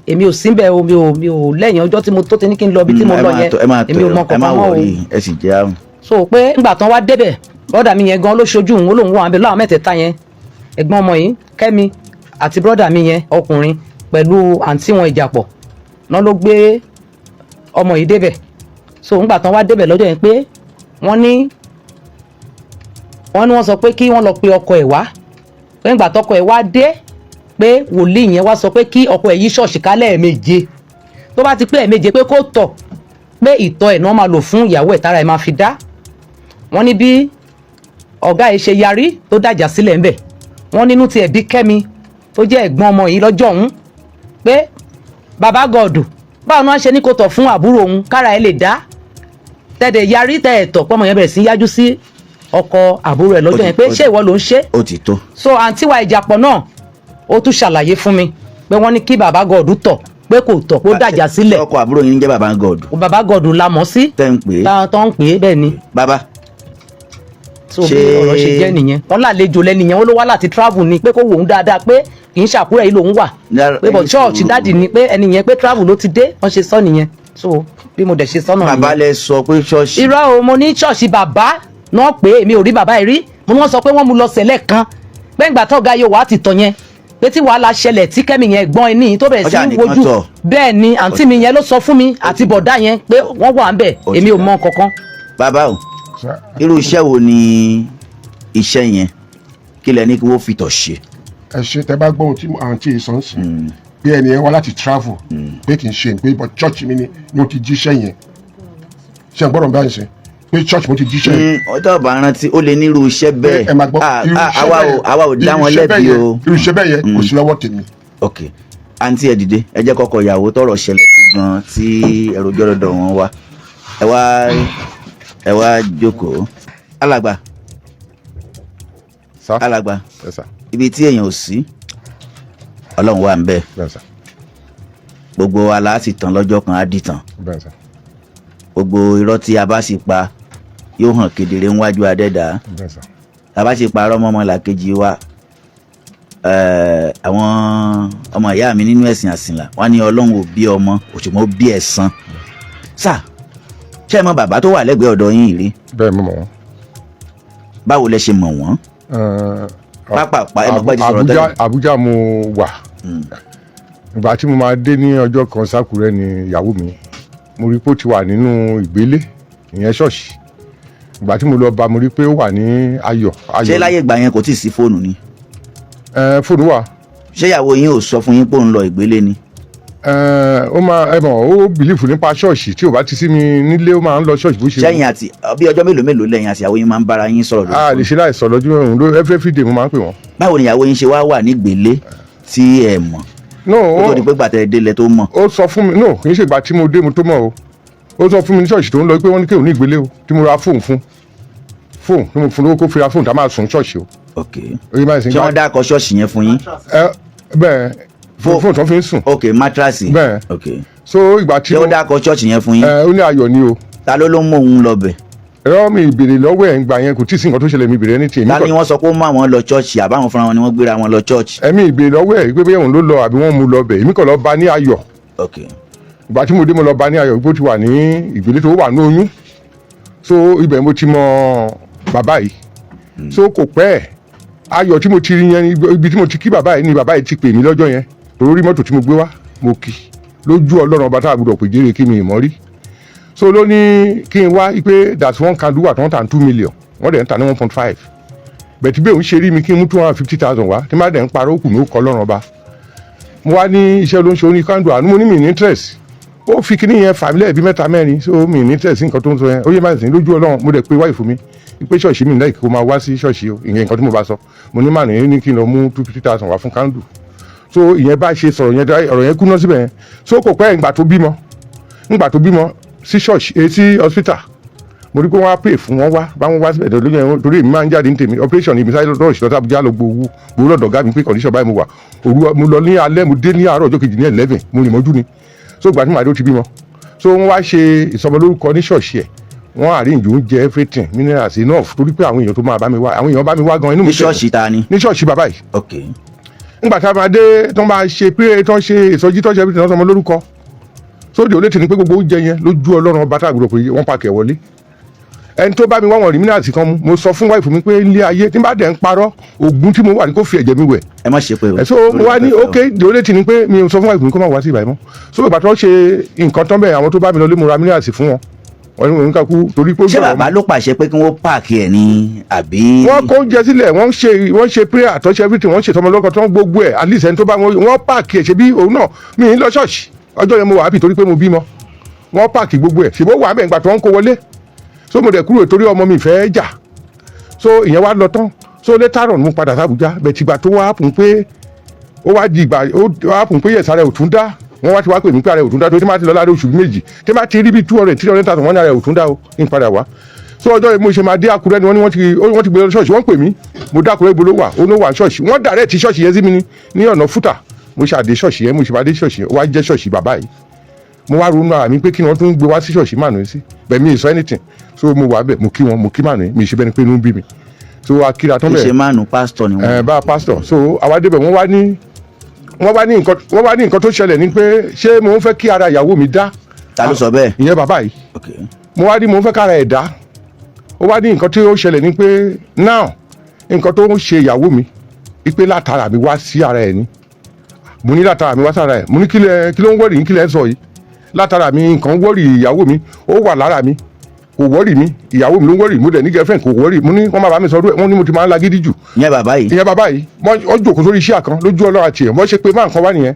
èmi ò síbẹ̀ o mi ò lẹ́yìn ọjọ́ tí mo tó ti ní kí n lọ bí tí mo lọ yẹn èmi ò mọ kankan mọ́ o ẹ sì jẹ́ àrùn. so pé ńgbà tán wá débẹ̀ brọ́dà mi yẹn gan ló ṣojú òun ó lóun wà níbẹ̀ láwọn mẹ́tẹ̀ẹ̀ta yẹn ẹ̀gbọ́n ọmọ yìí Kẹ́mi àti brọ́dà mi yẹn ọkùnrin pẹ̀lú àǹtí wọn Ìjàpọ̀ náà ló gbé ọmọ yìí débẹ̀ so ńgbà tán wá débẹ̀ lọ́jọ́ yẹn pé wọ́n sọ pé kí wọ́n lọ pe ọkọ ẹ̀ wá pé ńgbà tọkọ ẹ̀ wá dé pé wòlíì yẹn wá sọ pé kí ọkọ ẹ̀ yí ṣọ́ọ̀ṣì kálẹ̀ ẹ̀ẹ̀méje tó bá ti pé ẹ̀ẹ̀méje pé kó tọ̀ pé ìtọ̀ ẹ̀ náà máa lò fún ìyàwó ẹ̀ tára ẹ̀ máa fi dá wọ́n ní bí ọ̀gá ẹ̀ ṣe yarí tó dàjà sílẹ̀ ńbẹ̀ wọ́n nínú tiẹ̀ bí Kẹ́mi tó jẹ́ ẹ̀gbọ́n ọmọ yìí lọ́jọ́ ọ̀hún pé bàbá gọ̀ọ̀dù báwo ni wọ́n ṣe ní kó tọ̀ fún àbúrò òun kára ẹ̀ lè dá tẹ̀dẹ̀ yarí tẹ̀ ẹ̀tọ̀ pọ́mọ yẹn bẹ̀rẹ̀ sí yájú sí ọkọ àbúrò ẹ̀ lọ́jọ́ yẹn pé ṣé ìwọ ló ń ṣe. ó ti tó. so àǹtí wa Ìjàpọ̀ náà ó tún ṣàlàyé fún mi pé wọ́n ní kí bàbá gọ̀ọ̀dù tọ̀ pé kò tọ̀ kó dàjà sílẹ̀. ọkọ àbúrò yín ń jẹ́ bàbá gọ̀ọ̀dù. bàbá gọ̀ọ̀dù la mọ̀ sí. tẹ́ ń pè é. tó ń pè é bẹ́ẹ̀ ni. bàbá. so bí ọ̀rọ̀ ṣe jẹ́ nìyẹn wọ́n lálejò lẹ́nìyẹn ó ló wá láti travel ni pé kó wò ó dáadáa pé kì í ṣàkúrẹ́ yìí lòún wà pé bọ̀ church dáàdì ni pé ẹni yẹn pé travel ló ti dé wọ́n ṣe sọ nìyẹn so bí mo dẹ̀ ṣe sọ́nà nìyẹn. bàbá lẹ sọ pé ṣọ́ọ̀ṣì. irọ́ o mo ní ṣọ́ọ̀ṣì bàbá náà pé èmi ò rí bàbá yìí rí mo ní wọ́n sọ pé wọ́n mú lọ sẹ̀lẹ̀ kan pé ńgbà tọ́ga yóò wá ti tọ̀ yẹn pé tí wàhálà ṣẹlẹ̀ tí Kẹ́mi yẹn gbọ́n ẹni tó bẹ̀rẹ̀ sí í wojú bẹ́ẹ̀ ni àǹtí mi yẹn ló sọ fún mi àti bọ̀dá yẹn pé wọ́n wà ń bẹ̀ èmi ò mọ kankan. bàbá o irú iṣẹ́ wo ni iṣẹ́ yẹn kí lẹ ní kí wọ́n fi tọ̀ ṣe. ẹ ṣe tẹ bá gbọ́ ohun tí àǹtí yìí sọ ń sìn pé ẹni yẹn wá láti travel pé kì í ṣe pé but church mi ni mo ti jíṣẹ́ yẹn ṣe ń gbọ́dọ̀ báyìí ṣe pé church mo ti jíṣẹ́ yẹn. ọjọ́ bá rántí ó lè ní irú iṣẹ́ bẹ́ẹ̀ ẹ máa gbọ́ àwa ò dá wọn lẹ́bi o. irú iṣẹ́ bẹ́ẹ̀ yẹn kò sí lọ́wọ́ tèmi. ok àǹtí ẹ dìde ẹ jẹ́ kọ́kọ́ ìyàwó tọrọ ṣẹlẹ̀ gan tí ẹ̀rọ jọ́dọ̀ wọn wá ẹ wá jókòó. alàgbà alàgbà ibi tí èèyàn ò sí ọlọ́run wà ń bẹ̀ gbogbo wa la sì tán lọ́jọ́ kan á dìtàn gbogbo irọ́ tí a bá sì pa yóò hàn kedere níwájú adẹ́dàá tá a bá sì parọ́ mọ́ ọmọlàkejì wa àwọn ọmọ ìyá mi nínú ẹ̀sìn àsìnlá wọ́n ní ọlọ́run ò bí ọmọ òṣùmọ́ ó bí ẹ̀san sà ṣé ẹ mọ bàbá tó wà lẹ́gbẹ̀ẹ́ ọ̀dọ̀ yín rí. bẹ́ẹ̀ mo mọ̀ wọ́n. báwo lẹ ṣe mọ̀ wọ́n. pápá ẹ mọ̀ pé ti sọ̀rọ̀ tẹ́lẹ̀. Àbújá mo wà ìgbà tí mo máa dé ní ọjọ́ kan sákúrẹ́ ni ìyàwó mi mo rí pé ó ti wà nínú ìgbélé ìyẹn ṣọ́ọ̀ṣì ìgbà tí mo lọ bá mo rí pé ó wà ní ayọ̀. ṣé láyé ìgbà yẹn kò tí ì sí fóònù ni. fóònù wà. ṣé ìyàwó yín ò sọ fún yín pé ó ń lọ ìgbélé ni. ó máa ó bìlífù nípa ṣọ́ọ̀ṣì tí ò bá ti sí mi nílé ó máa ń lọ ṣọ́ọ̀ṣì bó ṣe. sẹ́yìn àti bí ọjọ́ mélòó lẹ́yìn àti ìyàwó yín máa ń bára yín sọ̀rọ̀ lórí. a lè ṣe láì sọ lọ́jọ́ òun ló every day mo máa ń pè wọ́n. báwo ni ìyàwó yín ṣe wá wà ní ìgbélé tí ẹ mọ̀. ó tó di pé gbàtẹ́ délẹ̀ tó mọ̀. ó sọ fún mi kì í ṣe ìgbà tí mo dé mo tó mọ̀ o ó sọ fún mi ní ṣọ́ọ̀ṣì tó ń lọ pé wọ́n ní kéwòn ní ìgbélé o tí mo ra fóònù tí mo fún lówó kó fi ra fóònù tá a máa sùn ṣọ́ọ̀ṣì o. ok ṣé wọ́n dákọ̀ ṣọ́ọ̀ṣì yẹn fún yín. bẹ́ẹ̀ fóònù tó fi ń sùn. ok mátrasì. bẹ́ẹ̀ ok so ìgbà tí ṣé wọ́n dákọ̀ ṣọ́ọ̀ṣì yẹn fún yín. ó ní ayọ̀ ni o. ta ló mú òun lọ bẹ̀. ẹ̀rọ mi ìbèrè lọ́wọ́ ẹ̀ ń gbà yẹn kò tí ì sí nǹkan tó ṣẹlẹ̀ mi ìbèrè ní tèmi. ta ni wọ́n sọ pé ó mú àwọn lọ ṣọ́ọ̀ṣì àbáwọn fúnra wọn ni wọ́n gbéra wọn lọ ṣọ́ọ̀ṣì. ẹ̀mí ìbèrè lọ́wọ́ ẹ̀ pé bóyá òun ló lọ àbí wọ́n mú lọ bẹ̀ èmi kàn lọ bá ní ayọ̀. ok ìgbà tí mo dé mo lọ bá ní ayọ̀ pé ó ti wà ní ìgbélé tó wà ní oyún so ibẹ̀ mo ti mọ bàbá yìí so kò pẹ́ ayọ̀ tí mo ti rí yẹn ibi tí mo ti kí bàbá yìí ni bàbá yìí ti pè mí lọ́jọ́ yẹn torí mọ́tò tí mo gbé wá mo kí lójú ọlọ́run ọba tá a gbọdọ̀ pè jẹ́rìí kí mi ìmọ̀ rí so ló ní kí n wá pé that one can do at 1.2 million wọ́n dẹ̀ ń ta ní 1.5 bẹ̀tí bẹ́ẹ̀ ń ṣe rí mi kí n mú 250,000 wá tí má dẹ̀ ń parọ́ òkú ní ó kọ́ ọlọ́run ọba mo wá ní iṣẹ́ ló ń ṣe oní kandu àánú mo ní mi ní interest ó fi kíní yẹn fà mí lẹ́ẹ̀bí mẹ́ta mẹ́rin so mi ní tẹ̀sí nǹkan tó ń sọ yẹn ó yẹ máa sìn lójú Ọlọ́run mo dẹ̀ pé wáyé fún mi pé ṣọ́ọ̀ṣì mi lẹ́yìn kó máa wá sí ṣọ́ọ̀ṣì o ìyẹn nǹkan tí mo bá sọ mo ní màánù yẹn ní kí n lọ mú 250,000 wá fún kándù so ìyẹn bá ṣe sọ̀rọ̀ yẹn ọ̀rọ̀ yẹn kúná síbẹ̀ yẹn so kò pẹ́ ìgbà tó bímọ sí ṣọ́ọ̀ṣì sí hospital mo rí pé wọ́n á pè fún wọn wá báwọn wá síbẹ̀ lójú yẹn torí èmi máa ń jáde ní tèmi operation ìbí sáré lọ́dọ̀ ìṣọ́tà Àbújá lọ gbowó lọ́dọ̀ ọ̀gá mi pé condition báyìí mo wà òru mo lọ ní alẹ́ mo dé ní àárọ̀ ọjọ́ kejì ní 11 mo rìn mọ́jú ni so ìgbà tí màá dé ó ti bímọ so wọ́n wá ṣe ìsọmọlórúkọ ní ṣọ́ọ̀ṣì ẹ̀ wọ́n arrange oúnjẹ everything minerals enough torí pé àwọn èèyàn tó máa bá mi wá àwọn èèyàn bá mi wá gan inú mi. ní ṣọ́ọ̀ṣì ta ni. ní ṣọ́ọ̀ṣì bàbá yìí. ok. ńgbà tá a máa dé tó máa ṣe pé tó ń ṣe ìsọjí tó ń ṣe everything tó ń sọmọ lórúkọ sóde ò lè tì ní pé gbogbo oúnjẹ yẹn lójú Ọlọ́run ọba tá a gbọdọ̀ pé wọ́n pàkẹ́ wọlé ẹni tó bá mi wá wọn rí minerals kan mu mo sọ fún wáìfù mi pé ilé ayé tí n bá dẹ̀ ń parọ́ oògùn tí mo wà ní kó fi ẹ̀jẹ̀ mi wẹ̀. ẹ má ṣe pé o. so mo wá ní ok ò lè tì ní pé mi ò sọ fún wáìfù mi kó má wá sí ìbàyẹn mọ́ so ìgbà tó ṣe nǹkan tán bẹ́ẹ̀ àwọn tó bá mi lọ lé mo ra minerals fún wọn wọ́n ní nǹkan kú torí pé. ṣé bàbá ló pàṣẹ pé kí wọ́n páàkì ẹ̀ ní àbí. wọ́n kó oúnjẹ sílẹ̀ wọ́n ṣe prayer àtọ́ṣe everything wọ́n ṣe tọmọlọ́kọ tó ń gbogbo ẹ̀ at least ẹni tó bá wọ́n páàkì ẹ̀ ṣe bí òun náà mi ń lọ ṣọ́ọ̀ṣì ọjọ́ yẹn mo wà happy torí pé mo bímọ wọ́n páàkì gbogbo ẹ̀ ṣèbó wà bẹ́ẹ̀ gbà tó ń kó wọlé so mo dẹ̀ kúrò torí ọmọ mi fẹ́ jà so ìyẹn wá lọ tán so later on mo padà sàbújá bẹ̀ tìgbà tó wá pùn pé ó wá di ìgbà ó wá pùn pé yẹ̀sà rẹ̀ ò tún dá wọ́n wá ti wá pè mí pé ààrẹ ò tún dá torí tí máa ti lọ láàrin oṣù méjì tí máa ti rí bí 200-300,000 wọ́n ní ààrẹ ò tún dá o ní padà wá so ọjọ́ yìí mo ṣe máa dé Akure ni wọ́n ti gbé lọ ṣọ́ọ̀ṣì wọ́n pè mí mo dá Akure gbolo wà ó ló wà ṣọ́ọ̀ṣì wọ́n dàrẹ́ ti ṣọ́ọ̀ṣì yẹn sí mi ní ọ̀nà fúta mo ṣàdé ṣọ́ọ̀ṣì yẹn mo ṣe máa dé ṣọ́ọ̀ṣì yẹn ó wá jẹ́ ṣọ́ọ̀ṣì bàbá yìí mo wá ronú ara mi pé kí ni wọ́n tún gbé wá sí ṣọ́ọ̀ṣì mànú sí bẹ́ẹ̀ mi ì sọ anything so mo wà bẹ́ẹ̀ mo kí wọn mo kí mànú mi ṣe bẹ́ẹ̀ ni pé inú ń bí mi so akira tán bẹ́ẹ̀. ṣe mánu pásítọ̀ ni wọ́n. bá a pásítọ̀ so àwa débẹ̀ wọ́n wá ní nǹkan tó ṣẹlẹ̀ ni pé ṣé mo ń fẹ́ kí ara ìyàwó mi dá. ta ló sọ bẹ́ẹ̀. ìyẹn bàbá yìí mo wá ní mo ń fẹ́ kára ẹ̀ dá ó wá ní nǹkan tó ṣẹlẹ̀ ni pé now nǹkan tó ń ṣe ìyàwó mi ipe látara mi wá sí ara ẹ̀ ni mo ní látara mi wá sára ẹ̀ mo ní kí ló ń wọ́rì yín kí lẹ́ ń sọ yìí látara mi nǹkan wọ́rì ìyàwó mi ó wà lára mi kò wọ́rì mi ìyàwó mi ló ń wọ́rì mo dẹ̀ ní girlfriend kò wọ́rì mo ní wọ́n máa bá mi sọ ọdún ẹ̀ wọ́n ní mo ti máa ń lagídí jù. ìyẹn bàbá yìí wọ́n jòkó sórí iṣẹ́ àkàn lójú Ọlọ́run àti ẹ̀ wọ́n ṣe pé máa nǹkan wá nìyẹn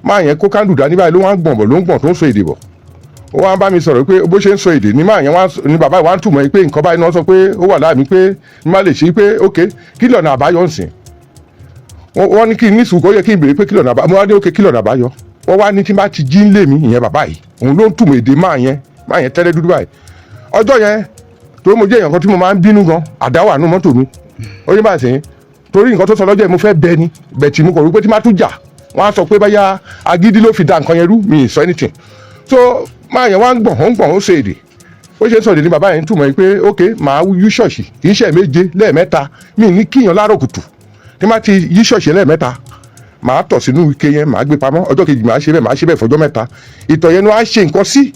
máa yẹn kó kándù dání báyìí ló wá ń gbọ̀n bọ̀ ló ń gbọ̀n tó ń sọ èdè bọ̀ ó wá ń bá mi sọ̀rọ̀ pé bó ṣe ń sọ èdè ní máa yẹn ní bàbá wa ń túmọ̀ pé nǹkan báyìí náà sọ pé ó wà láàmì pé ní má lè ṣe pé ok kí lọ́nà àbáyọ ń sìn wọ́n ní kí n ní sùúrù ó yẹ kí n béèrè pé kí lọ́nà àbáyọ mo wá ní ok kí lọ́nà àbáyọ wọ́n wá ní tí n bá ti jí ń lé mi ìyẹn bàbá yìí òun ló ń túmọ̀ èdè máa yẹn tẹ́lẹ̀ dúdú báyìí ọjọ́ yẹn torí mo jẹ́ èèyàn kan tí mo máa ń bínú gan àdáwà nù mọ́tò mi ó yẹ báyìí sẹ́yìn torí nǹkan tó sọ lọ́jọ́ yẹn mo fẹ́ bẹ ni bẹ̀tì mo kọ̀ wípé tí má tún jà wọ́n á sọ pé báyà agídí ló fi da nǹkan yẹn rú mi ì sọ anything so máa yẹn wá ń gbọ̀n ó ṣe èdè ó ṣe ń sọ èdè ní bàbá yẹn túmọ̀ pé ok màá yí ṣọ́ọ̀ṣì kì í ṣe méje lẹ́ẹ̀mẹ́ta mi ní kíyàn láàárọ̀ kùtù tí má ti yí ṣọ́ọ̀ṣì lẹ́ẹ̀mẹ́ta màá tọ̀ sínú ike yẹn màá gbé pamọ́ ọjọ́ kejì màá ṣe bẹ́ẹ̀ fọjọ́ mẹ́ta ìtọ̀ yẹn ni wọ́n á ṣe nǹkan sí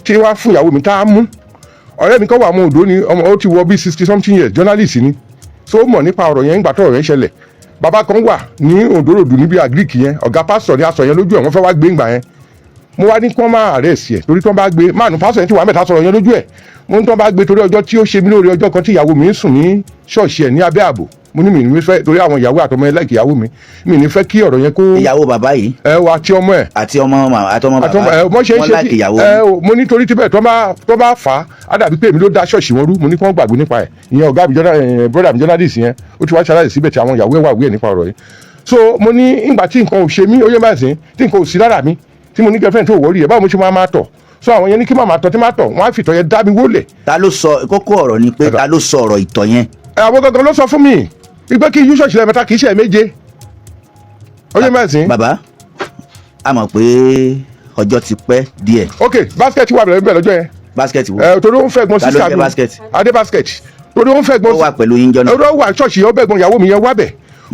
tí wọ́n á fún ìyàwó mi tá a mú ọ̀rẹ́ mi kan wà mọ́ Oǹdó ni ọmọ ó ti wọ bí 60-something years journalist ni so mọ̀ nípa ọ̀rọ̀ yẹn ńgbà tọ̀rọ̀ yẹn ṣẹlẹ̀ bàbá kan wà ní Oǹdó ròdù níbi àgíríkì yẹn ọ̀gá pásítọ̀ ni aṣọ yẹn lójú ẹ̀ wọ́n fẹ́ wá gbé ńgbà yẹn mo wá ní kí wọ́n máa arrest ẹ̀ torí tí wọ́n bá gbé máàlù pásítọ̀ yẹn ti wà mẹ́ta sọ̀rọ̀ yẹn lójú ẹ̀ mo ní tí wọ́n bá gbé torí ọjọ́ tí ó ṣe mí lórí ọjọ́ kan tí ìyàwó mi ń sùn ní ṣọ́ọ̀ṣì ẹ̀ ní abẹ́ ààbò mo ní mi ní fẹ́ torí àwọn ìyàwó àtọmọ ẹ láìkì ìyàwó mi ní fẹ́ kí ọ̀rọ̀ yẹn kó. ìyàwó bàbá yìí. wà tí ọmọ ẹ. àti ọmọ bàbá wọn láìkì ìyàwó. mo ní torí tíbẹ̀ tó bá fà á á dàbí pé èmi ló dá ṣọ́ọ̀ṣì wọn rú mo ní kí wọ́n gbàgbé nípa ẹ̀ ìyẹn ọ̀gá brother mi journalist yẹn ó ti wá ṣaláì síbẹ̀ tí àwọn ìyàwó ẹ̀ wà wíẹ̀ nípa ọ̀rọ̀ yìí so mo ní ìgbà tí nǹkan ò ṣe mí ó yẹ báyìí sí tí nǹkan ò sí lára mi tí mo ní girlfriend tó wọ́ọ́rì ẹ̀ báwo mo ṣe máa tọ̀ so àwọn yẹn ní kí màmá tọ̀ tí máa tọ̀ wọ́n á fìtọ̀ yẹn dá mi wólẹ̀. ta ló sọ kókó ọ̀rọ̀ ni pé ta ló sọ ọ̀rọ̀ ìtọ̀ yẹn. àwọn gangan ló sọ fún mi ìgbẹ́ kí yú ṣọ́ọ̀ṣì lẹ́ẹ̀mẹ́ta kì í ṣe méje ó yẹ báyìí sí. bàbá a mọ̀ pé ọjọ́ ti pẹ́ díẹ̀. ok basket wà bẹ̀rẹ̀ lọ́jọ́ yẹn. basket wo. torí ó ń fẹ́ gbọ́n sísá mi adé basket torí ó ń fẹ́ gbọ́n. ó wà pẹ̀lú yín jọ́nà. ó wà ṣọ́ọ̀ṣì ó bẹ̀gbọ́n ìyàwó mi yẹn wá bẹ̀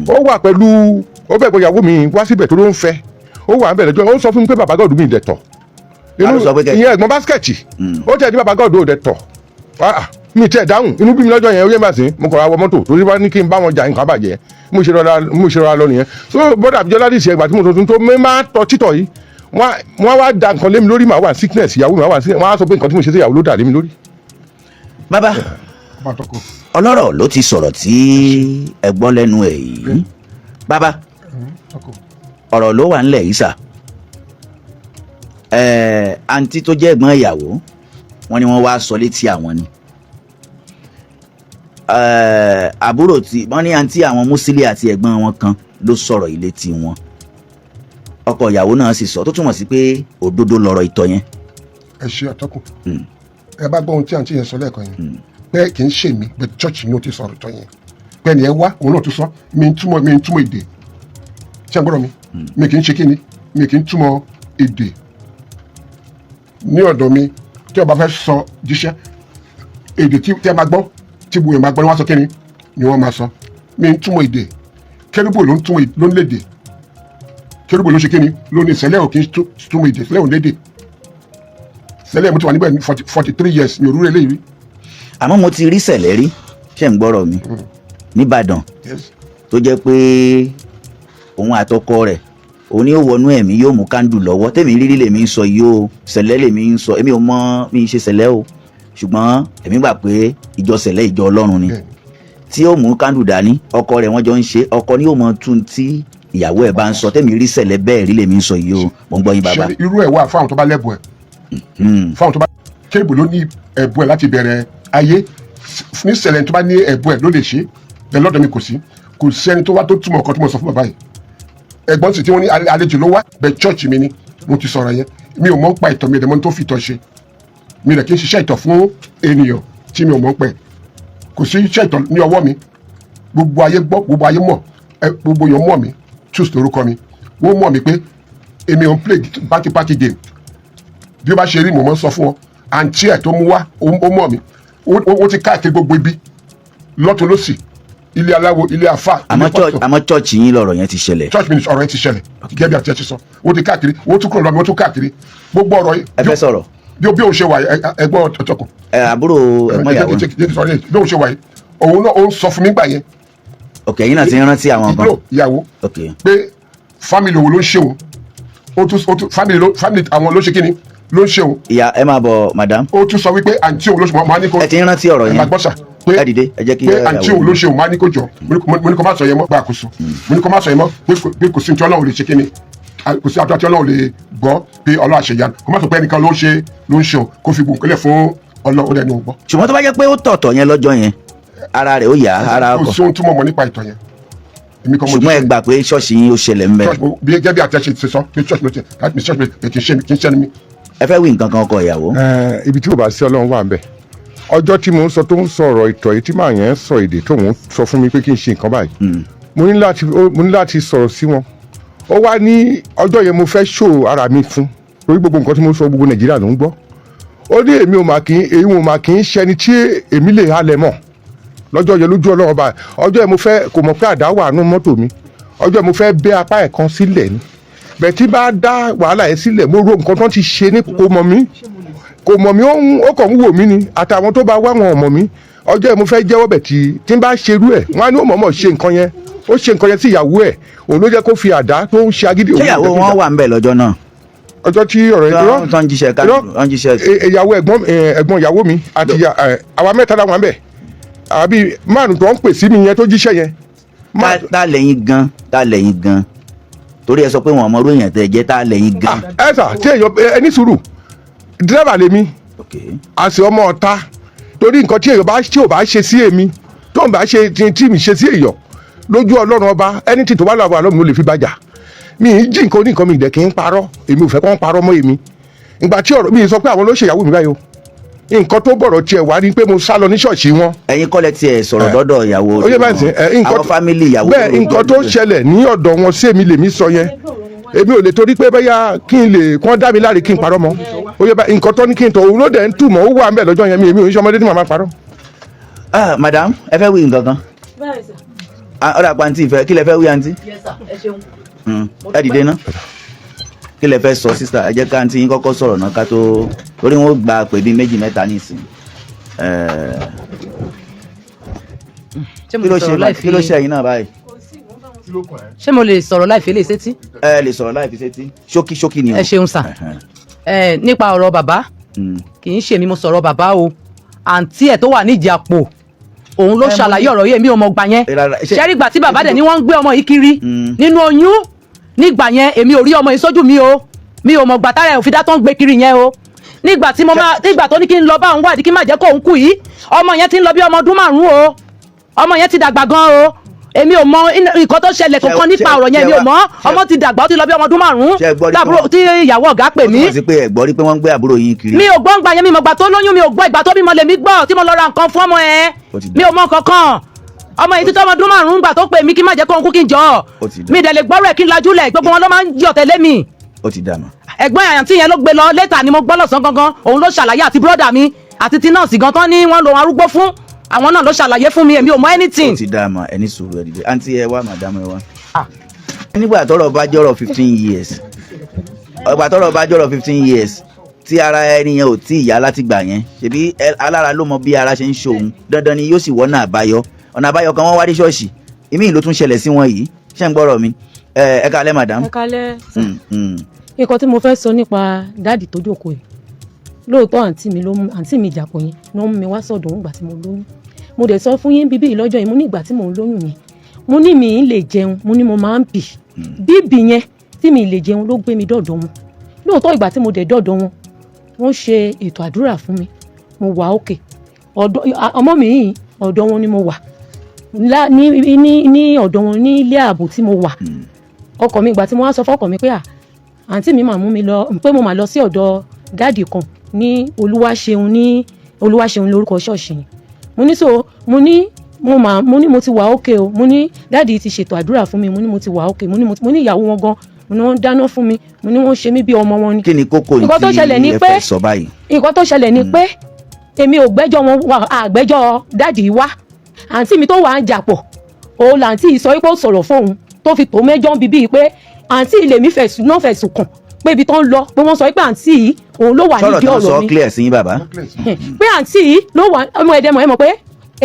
ó wà pẹ̀lú ó bẹ̀gbọ́n ìyàwó mi wá síbẹ̀ torí ó ń fẹ́ ó wà bẹ̀rẹ̀ lọ́jọ́ ó sọ fún mi pé bàbá gọ́ọ̀dù mi ìdẹ̀tọ̀ ìyẹn ẹ̀gbọ́n basket ó tẹ̀ ní bàbá gọ́ọ̀dù ìdẹ̀tọ̀ mi tẹ̀ dáhùn inú bí mi lọ́jọ́ yẹn ó yẹ máa sìn mo kọ̀ra wọ mọ́tò torí wá ní kí n bá wọn jà nǹkan bàjẹ́ mo ṣe rọra lọ nìyẹn so bọ́dà àbíjọ́ láti ṣe ẹgbà tí mo tuntun tó mẹ́ máa tọ́ títọ̀ yìí wọ́n wá da nǹkan lé mi lórí màá wà sickness ìyàwó mi wà sickness wọ́n á sọ pé nǹkan tí mo ṣe sí ìyàwó ló dà lé mi lórí. bàbá ọlọ́rọ̀ ló ti sọ̀rọ̀ tí ẹ̀gbọ́n lẹ́nu ẹ̀ yìí bàbá ọ̀rọ̀ ló wà ńlẹ̀ yìí sà àǹtí tó jẹ́ ẹ̀gbọ́n ìyàwó wọ́n ní wọ́n wá sọ létí àwọn ni àbúrò tí wọ́n ní àǹtí àwọn Musili àti ẹ̀gbọ́n wọn kan ló sọ̀rọ̀ ilé tí wọn ọkọ ìyàwó náà sì sọ tó túmọ̀ sí pé òdodo lọ̀rọ̀ ìtọ̀ yẹn. ẹ ṣe àtọkùn ẹ bá gbọ́ ohun tí àǹtí yẹn sọ lẹ́ẹ̀kan yẹn pé kì í ṣe mí bẹ́ẹ̀ church ni ó ti sọ̀rọ̀ ìtọ̀ yẹn pé ẹni ẹ wá òun náà tún sọ mi ń túmọ̀ èdè ṣé ẹ gbọ́dọ̀ mi kì í ṣe kíni mi kì í túmọ̀ èdè ní ọ̀dọ̀ mi tí ọba fẹ́ sọ jíṣẹ́ èdè tí ẹ máa gbọ́ tí gbogbo ẹ̀ máa gbọ́ ni wọ́n sọ kíni ni wọ́n máa sọ mi ń túmọ̀ èdè kérúbù ló ń lédè kérúbù ló ṣe kíni ló ní sẹ́lẹ̀ ò kì í túmọ̀ èdè sẹ́lẹ̀ ò lédè sẹ́lẹ̀ mo ti wà níbẹ̀ ní 43 years mi ò rúre léyìí. àmọ́ mo ti rí sẹ̀lẹ̀ rí ṣé ń gbọ́rọ̀ mi nìbàdàn tó jẹ́ pé òun àtọkọ rẹ̀ òun ni ó wọnú ẹ̀mí yóò mú kándù lọ́wọ́ tèmi rírí lèmi ń sọ yìí o sẹ̀lẹ̀ lèmi ń sọ èmi ò mọ mi ṣe sẹ̀lẹ̀ o ṣùgbọ́n èmi gbà pé ìjọ sẹ̀lẹ̀ ìjọ ọlọ́run ni tí ó mú kándù dání ọkọ rẹ̀ wọ́n jọ ń ṣe ọkọ ni ó mọ tún tí ìyàwó ẹ̀ bá ń sọ tèmi rí sẹ̀lẹ̀ bẹ́ẹ̀ rí lèmi ń sọ yìí o mo ń gbọ́ yín bàbá. ṣe irú ẹ̀ wà fáwọn tó bá lẹ́bùn ẹ̀ fáwọn tó bá kérébù ló ní ẹ̀bùn ẹ̀ láti bẹ̀rẹ̀ ayé ní sẹ̀lẹ̀ tó bá ní ẹ̀bùn ẹ̀ ló lè ṣe bẹ́ẹ̀ lọ́dọ̀ mi kò sí ẹni tó wá tó túmọ̀ ọkọ tó mọ̀ sọ fún bàbá yìí ẹ̀gbọ́n sì tí wọ́n ní àlejò ló wá bẹ́ẹ̀ church mi ni mo ti sọ̀rọ̀ yẹn mi ò mọ̀ ń pa ìtọ̀ mi ẹ̀dẹ̀mọ́ tó fi ìtọ̀ ṣe mi rẹ̀ kí n ṣiṣẹ́ ìtọ̀ fún ènìyàn tí mi ò mọ̀ ń pẹ́ kò sí iṣẹ́ ìtọ̀ ní ọwọ́ mi gbogbo ayé gbọ́ gbogbo ayé mọ̀ gbogbo èèyàn mọ̀ mi choose lórúkọ mi wọ́n mọ̀ mi pé èmi ò ń play party game bí ó bá ṣe rí mo mọ̀ ń sọ fún ọ àǹtí ẹ̀ tó mú wá ó mọ̀ mi ó ti káàkiri gbogbo ibi lọ́tún lọ́sì ilé aláwo ilé àfà. àmọ́ church yín lọ̀rọ̀ yẹn ti ṣẹlẹ̀. church mi ọ̀rọ̀ yẹn ti ṣẹlẹ̀ gẹ́gẹ́ bí àti ẹ̀ ti sọ ó ti káàkiri ó tún kúrò lọ́mọ ó tún káàkiri gbogbo ọ̀rọ̀ yìí. ẹ fẹ́ sọ̀rọ̀. bí o ṣe wà ẹ̀gbọ́n ọ̀tọ̀kùn. àbúrò ẹ̀gbọ́n ìyàwó. bí o ṣe wà yìí òun náà ó ń sọ fún mi gbà yẹn. ok yín náà ti ń rántí àwọn kan. ìyàwó pé family wo ló ń ṣe òun ó tún family àwọn ló ṣe kíni ló ń ṣe òun. ìyá ẹ máa bọ̀ madam. ó tún sọ wípé àǹtí òun ló ṣe mọ́ ní kó. ẹ ti ń rántí ọ̀rọ̀ yẹn. ẹ dìde ẹ jẹ́ kí pé àǹtí òun ló ṣe òun máa ní kó jọ mo ní kó má sọ yẹn mọ́ gba àkóso mo ní kó má sọ yẹn mọ́ pé kò sí ní tí Ọlọ́run lè ṣe kíni kò sí àtúntò tí Ọlọ́run lè gbọ́ pé Ọlọ́run àṣeyanu kó má sọ pé ẹnìkan ló ń ṣe òun kó fi gbòǹkẹ́lẹ̀ fún Ọlọ́run ẹni òun gbọ́. ṣùgbọ́n tó bá jẹ́ pé ó tọ̀tọ̀ yẹn lọ́jọ́ yẹn ara rẹ̀ ó yá ara ọkọ̀. kò sí ohun tí mo mọ̀ nípa ìtọ̀ yẹn. ṣùgbọ́n ẹ gbà pé ṣọ́ọ̀ṣì yín ó ṣẹlẹ̀ ń bẹ. bí gẹ́gẹ́ bí àtẹ̀ṣe ti sọ pé church ló ti láti mi church mi kì í ṣe mi. ẹ fẹ́ wí nǹkan kan ọkọ ìyàwó. ibi tí kò bá sí Ọlọ́run wà ń bẹ ọjọ́ tí mo ń sọ tó ń sọ̀rọ̀ ìtọ̀ yìí tí màá yẹn sọ èdè tó ń sọ fún mi pé kí n ṣe nǹkan báyìí mo ní láti sọ̀rọ̀ sí wọn ó wá ní ọjọ́ yẹn mo fẹ́ ṣó ara mi fún torí gbogbo nǹkan tí mo sọ gbogbo Nàìjíríà ló ń gbọ́ ó ní èmi ò mà kì í ṣẹni tí èmi lè halẹ̀ mọ́ lọ́jọ́ yẹn lójú Ọlọ́run ọba ọjọ́ yẹn mo fẹ́ kò mọ̀ pé àdá wà nínú mọ́tò mi ọjọ́ yẹn mo fẹ́ bẹ́ apá ẹ̀ kan sílẹ̀ ni bẹ́ẹ̀ tí bá dá wàhálà yẹn sílẹ̀ mo ro nǹkan tó ti ṣe ní kò mọ̀ mí ó kàn ń wò mí ni àtàwọn tó bá wá wọn ọmọ mi ọjọ́ yẹn mo fẹ́ jẹ́wọ́ bẹ̀ tí n bá ṣerú ẹ̀ wọ́n á ní ó mọ̀ọ́mọ̀ ṣe nǹkan yẹn ó ṣe nǹkan yẹn sí ìyàwó ẹ̀ òun ló jẹ́ kó fi àdá tó ń ṣe agídí. ṣé ìyàwó wọn wà ń bẹ̀ lọ́jọ́ náà. ọjọ́ tí ọ̀rọ̀ yẹn irọ́ ìyàwó ẹ̀gbọ́n ìyàwó mi àti àwa mẹ́ta làwọn ń bẹ̀ àbí márùn tó ń pè sí mi yẹn tó jíṣẹ́ yẹn. tá lẹ́yìn gan torí ẹ sọ pé wọn ọmọ orí èèyàn tẹ jẹ tá lẹ́yìn gan. ẹ sà tí èèyàn ẹni sùúrù dírẹ́bà lèmi àṣẹ ọmọ ọ̀tá torí nǹkan tí èèyàn tí ò bá ṣe sí èmi tó ń bá ṣe tí mi ṣe sí èèyàn lójú Ọlọ́run ọba ẹni tí tó bá lọ́wọ́ àlọ́ mi ló lè fi bàjá mi ì jí nǹkan oníkan mi ìdẹ̀ kì í parọ́ èmi ò fẹ́ kọ́ ń parọ́ mọ́ èmi ìgbà tí ọ̀rọ̀ mi sọ pé àwọn ló ṣèyàwó mi báyìí o nǹkan tó bọ̀rọ̀ tiẹ̀ wá ni pé mo sá lọ ní ṣọ́ọ̀ṣì wọn. ẹ̀yin kọ́lẹ̀ tiẹ̀ sọ̀rọ̀ dọ́dọ̀ ìyàwó àwọn fámìlì ìyàwó. bẹ́ẹ̀ nǹkan tó ṣẹlẹ̀ ní ọ̀dọ̀ wọn sí èmi lèmi sọ yẹn èmi ò lè torí pé bẹ́yà kí n lè kán dá mi láre kí n parọ́ mọ́ ó yẹ bá nǹkan tó ní kí n tọ̀ òun ló dẹ̀ ń tù mọ́ ó wà ń bẹ̀ lọ́jọ́ yẹn mi èmi ò ń ṣọmọdé tí màmá parọ́. madam ẹ fẹ́ wí nǹkan kan. ọ̀dà pàǹtí ìfẹ́ kí lẹ fẹ́ wí àǹtí. ẹ dìde ná kí lẹ fẹ́ sọ sísá ẹ jẹ́ ká àǹtí yín kọ́kọ́ sọ̀rọ̀ náà ká tó torí wọn ó gba pè bí méjì mẹ́ta nísìn. kí ló ṣe ẹ̀yin náà báyìí. ṣé mo lè sọ̀rọ̀ láì fi lè sétí. ẹ lè sọ̀rọ̀ láì fi sétí ṣókí ni o. ẹ ṣeun sà nípa ọ̀rọ̀ bàbá kì í ṣe mi mo sọ̀rọ̀ bàbá o àǹtí ẹ̀ tó wà ní Ìjàpò òun ló ṣàlàyé ọ̀rọ̀ yẹn mi ò mọ̀ gbà yẹn ṣẹ́rí gbà tí bàbá dẹ̀ ni wọ́n ń gbé ọmọ yìí kiri nínú oyún nígbà yẹn èmi ò rí ọmọ yìí sójú mi o mi ò mọ̀ gbà tára ẹ̀ òfin dá tó ń gbé kiri yẹn o nígbà tó ní kí n lọ bá òun wádìí kí n má jẹ́ kó òun kú yìí ọmọ yẹn ti ń lọ bí ọmọ ọdún 5 o ọmọ yẹn ti dàgbà gan o èmi ò mọ nǹkan tó ṣẹlẹ̀ kankan nípa ọ̀rọ̀ yẹn mi ò mọ ọmọ ti dàgbà ó ti lọ bí ọmọ ọdún 5 lábúrò tí ìyàwó ọ̀gá pè mí. ó sì pé ẹ̀gbọ́n rí pé wọ́n ń gbé àbúrò yín kiri. mi ò gbọ́ ń gbà yẹn mi mọ̀ gbà tó lóyún mi ò gbọ́ ìgbà tó bímọ lèmi gbọ́ tí mo lọ ra nǹkan fún ọmọ ẹ̀ mi ò mọ kankan ọmọ yìí títọ́ ọmọ ọdún 5 gbà tó pè mí kí n má jẹ́ kó òun kú kí n jọ mi dẹ̀ lè gbọ́rọ̀ ẹ̀ kí n lajúlẹ̀ gbogbo wọn ló máa ń yọ̀ tẹ̀lé mi. ó ti dà mọ́. ẹ̀gbọ́n àyàntí yẹn ló gbé lọ létà ni mo gbọ́ lọ́sàn gangan òun ló ṣàlàyé àti bírọ́dà mi àti ti nọ́ọ̀sì gan tán ní wọ́n lo arúgbó fún àwọn náà ló ṣàlàyé fún mi èmi ò mọ anything. ó ti dà mọ́ ẹni sùúrù ẹ dìde àǹtí ẹ wá màdàmú ẹ wá. nígbà tọ́rọ̀ bá jọrọ 15 years ọgbà tọ́rọ̀ bá jọrọ 15 years tí ara ẹni yẹn ò tí ì yá láti gbà yẹn ṣebí alára ló mọ bí ara ṣe ń ṣòun dandan ni yóò sì wọ́nà àbáyọ ọ̀nà àbáyọ kan wọ́n wá dé ṣọ́ọ̀ṣì ìmí ló tún ṣẹlẹ̀ sí wọn yìí ṣé ń gbọ́rọ̀ mi ẹ kálẹ́ madam. ẹ kálẹ́ nǹkan tí mo fẹ́ sọ nípa dáàdì tó jókòó yìí lóòótọ́ àǹtí mi ìjàpọ̀ yẹn ló mú mi wá sọ̀dọ̀ òun gbà tí mo lóyún mo dẹ̀ sọ fún yín bíbí ìlọ́jọ́ yìí mo ní ìgbà tí mo ń lóyún yẹn mo ní mi ì lè jẹun mo ní mo máa ń bíbì yẹn tí mi ì lè jẹun ló gbé mi dọ̀dọ̀ wọn lóòótọ́ ìgbà tí mo dẹ̀ dọ̀dọ̀ wọn wọ́n ṣe ètò àdúrà fún mi mo wà òkè ọmọ mi yìí ọ̀dọ̀ wọn ni mo wà ní ọ̀dọ̀ wọn ní ilé ààbò tí mo wà ọkọ mi ìgbà tí mo wá sọ fọ́kọ mi pé àǹtí mi máa mú mi lọ pé mo máa lọ sí ọ̀dọ̀ dáàdì kan ní Olúwaṣeun lórúkọ ṣọ́ọ̀ṣì yẹn mo ní mo ti wà òkè o mo ní dáàdì ti ṣètò àdúrà fún mi mo ní mo ti wà òkè mo ní ìyàwó wọn gan mo ní wọ́n dáná fún mi mo ní wọ́n ṣe mí bí ọmọ wọn ni. kí ni kókó yìí tí ẹ fẹ́ sọ báyìí. nǹkan tó ṣẹlẹ̀ ni pé èmi ò gbẹ́jọ́ wọn wà àgbẹ́jọ́ dáàdì wá àǹtí mi tó wà ń jàpọ̀ òun làǹtí sọ pé ó sọ̀rọ̀ fóun tó fi tó mẹ́jọ́ bíbí pé àǹtí ilé mi fẹ̀sùn kàn pé ibi tó ń lọ pé wọ́n sọ pé àǹtí yìí òun ló wà nídìí ọ̀rọ̀ mi. sọ̀rọ̀ tó sọ clear sí yín bàbá. pé àǹtí yìí ló wà ọmọ ẹ̀dẹ̀mọ̀ ẹ mọ̀ pé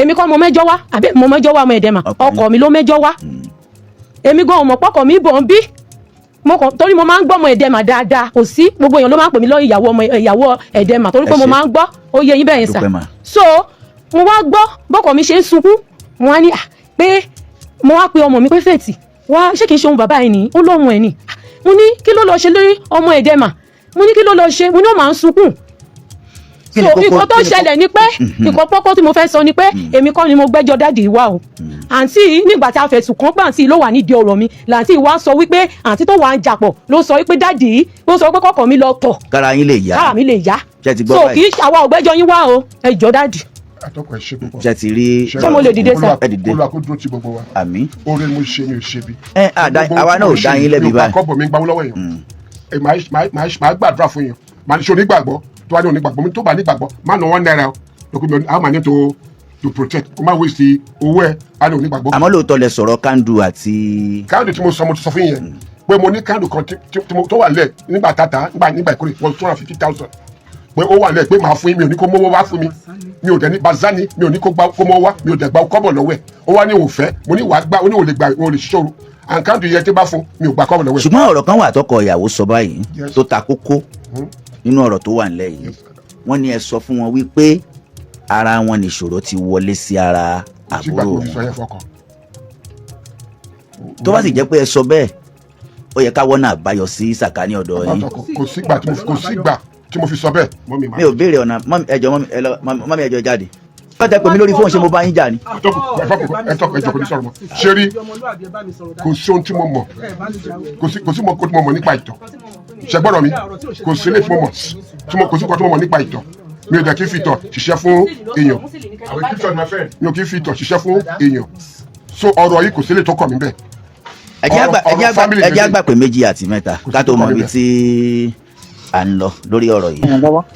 èmi kọ́ mo mẹ́jọ́ wá àbí mo mẹ́jọ́ wá ọmọ ẹ̀dẹ̀mọ̀ ọkọ mi ló mẹ́jọ́ wá èmi gan ọmọ pọ́kọ mi bọ̀ ń bí torí mo máa ń gbọ́ ọmọ ẹ̀dẹ̀mọ̀ dáadáa kò sí gbogbo èèyàn ló máa ń pè mí lọ ìyàwó ẹ̀dẹ̀mọ̀ torí pé mo máa ń gbọ́ ó yẹ yín bẹ́ẹ̀ yẹn sà so mo wá gbọ́ bọ́kọ mi ṣe ń sunkún mo wá ní pé mo wá pe ọmọ mi pé fèètì wá ṣé kìí ṣe ohun bàbá ẹ̀ nìyí ó lóhun ẹ̀ nì mo ní kí ló lọ ṣe lórí ọmọ ẹ̀dẹ̀mà mo ní kí ló lọ ṣe mo ní ó máa ń sunkún so nǹkan tó ṣẹlẹ̀ ni pé nǹkan pọ́kọ́ tí mo fẹ́ sọ ni pé èmi kọ́ ni mo gbẹ́jọ́ dáàdì wá o àǹtí nígbà tí a fẹ̀sùn kàn pé àǹtí ló wà nídìí ọ̀rọ̀ mi làǹtí wa sọ wípé àǹtí tó wà ń jàpọ̀ ló sọ wípé dáàdì ló sọ pé kọ́kọ́ mi lọ tọ̀ kára yín lè yá kára mi lè yá so kì í àwa ò gbẹ́jọ́ yín wá o ẹ jọ̀ọ́ dáàdì. àtọkọ ẹ ṣe púpọ̀. ṣe ti rí ṣé mo lè dìde sá. olùwàkójú ti gbogbo wa. àmín. oore mo ṣe mi ò ṣe bí. àwa náà ò dá yín lẹ́bi báyìí. kọ́bọ̀ mi ń gbawó lọ́wọ́ yẹn máa gbàdúrà fún yẹn máa ní ṣe onígbàgbọ́ tó wá ní onígbàgbọ́ mi tó bá nígbàgbọ́ máa nà wọ́n náírà lókè mi àwọn máa ní to protect kó má waste owó ẹ̀ á ní onígbàgbọ́. àmọ́ lóòótọ́ lẹ sọ̀rọ̀ kándù àti. kándù tí mo ti sọ fún yẹn pé mo ní kándù kan tó wà lẹ̀ nígbà tata nígbà ìkórè wọ́n 250,000 pé ó wà lẹ̀ pé màá fún yín mi ò ní kó mówó wá fún mi mi ò dẹ̀ ní bazani mi ò ní kó mọ́ wá mi ò dẹ̀ gba kọ́bọ̀ lọ́wọ́ ẹ̀ ó wá ní òun fẹ́ mo ní wàá gbá ó ní òun lè gbà òun lè ṣiṣọ́ àǹkáǹdù yẹn tí bá fún mi ò gba kọ́bọ̀ lọ́wọ́ ẹ̀. ṣùgbọ́n ọ̀rọ̀ kan wà tọkọ ìyàwó sọ báyìí tó ta kókó nínú ọ̀rọ̀ tó wà nílẹ̀ yìí wọ́n ní ẹ sọ fún wọn wípé ara wọn nìṣòro ti wọlé sí ara àbúrò wọn tó bá sì jẹ́ pé ẹ sọ bẹ́ẹ̀ ó yẹ káwọ́ náà báyọ sí sàkání ọ̀dọ̀ yín. kò sígbà tí mo fi sọ bẹ́ẹ̀. mi ò béèrè ọ̀nà mọ́mí ẹjọ́ jáde wọ́n tẹ pè mí lórí fóònù ṣé mo bá yín jà ni. ẹ tọkọ ẹjọ kò ní sọ̀rọ̀ mọ́ ṣé rí kò sí ohun tí mo mọ̀ kò sí mo mọ̀ nípa ìtọ̀ ṣẹgbọ́dọ̀ mi kò sí ilé tí mo mọ̀ kò sí nǹkan tí mo mọ̀ nípa ìtọ̀ mi ò dẹ̀ kí n fi ìtọ̀ ṣiṣẹ́ fún èèyàn mi ò kí n fi ìtọ̀ ṣiṣẹ́ fún èèyàn so ọ̀rọ̀ yìí kò sí ilé tó kọ̀ mí bẹ́ẹ̀. ẹ jẹ́ àgbà pé 2 àti 3 ká tó mọ ibi tí à ń lọ lórí ọ̀rọ̀ yìí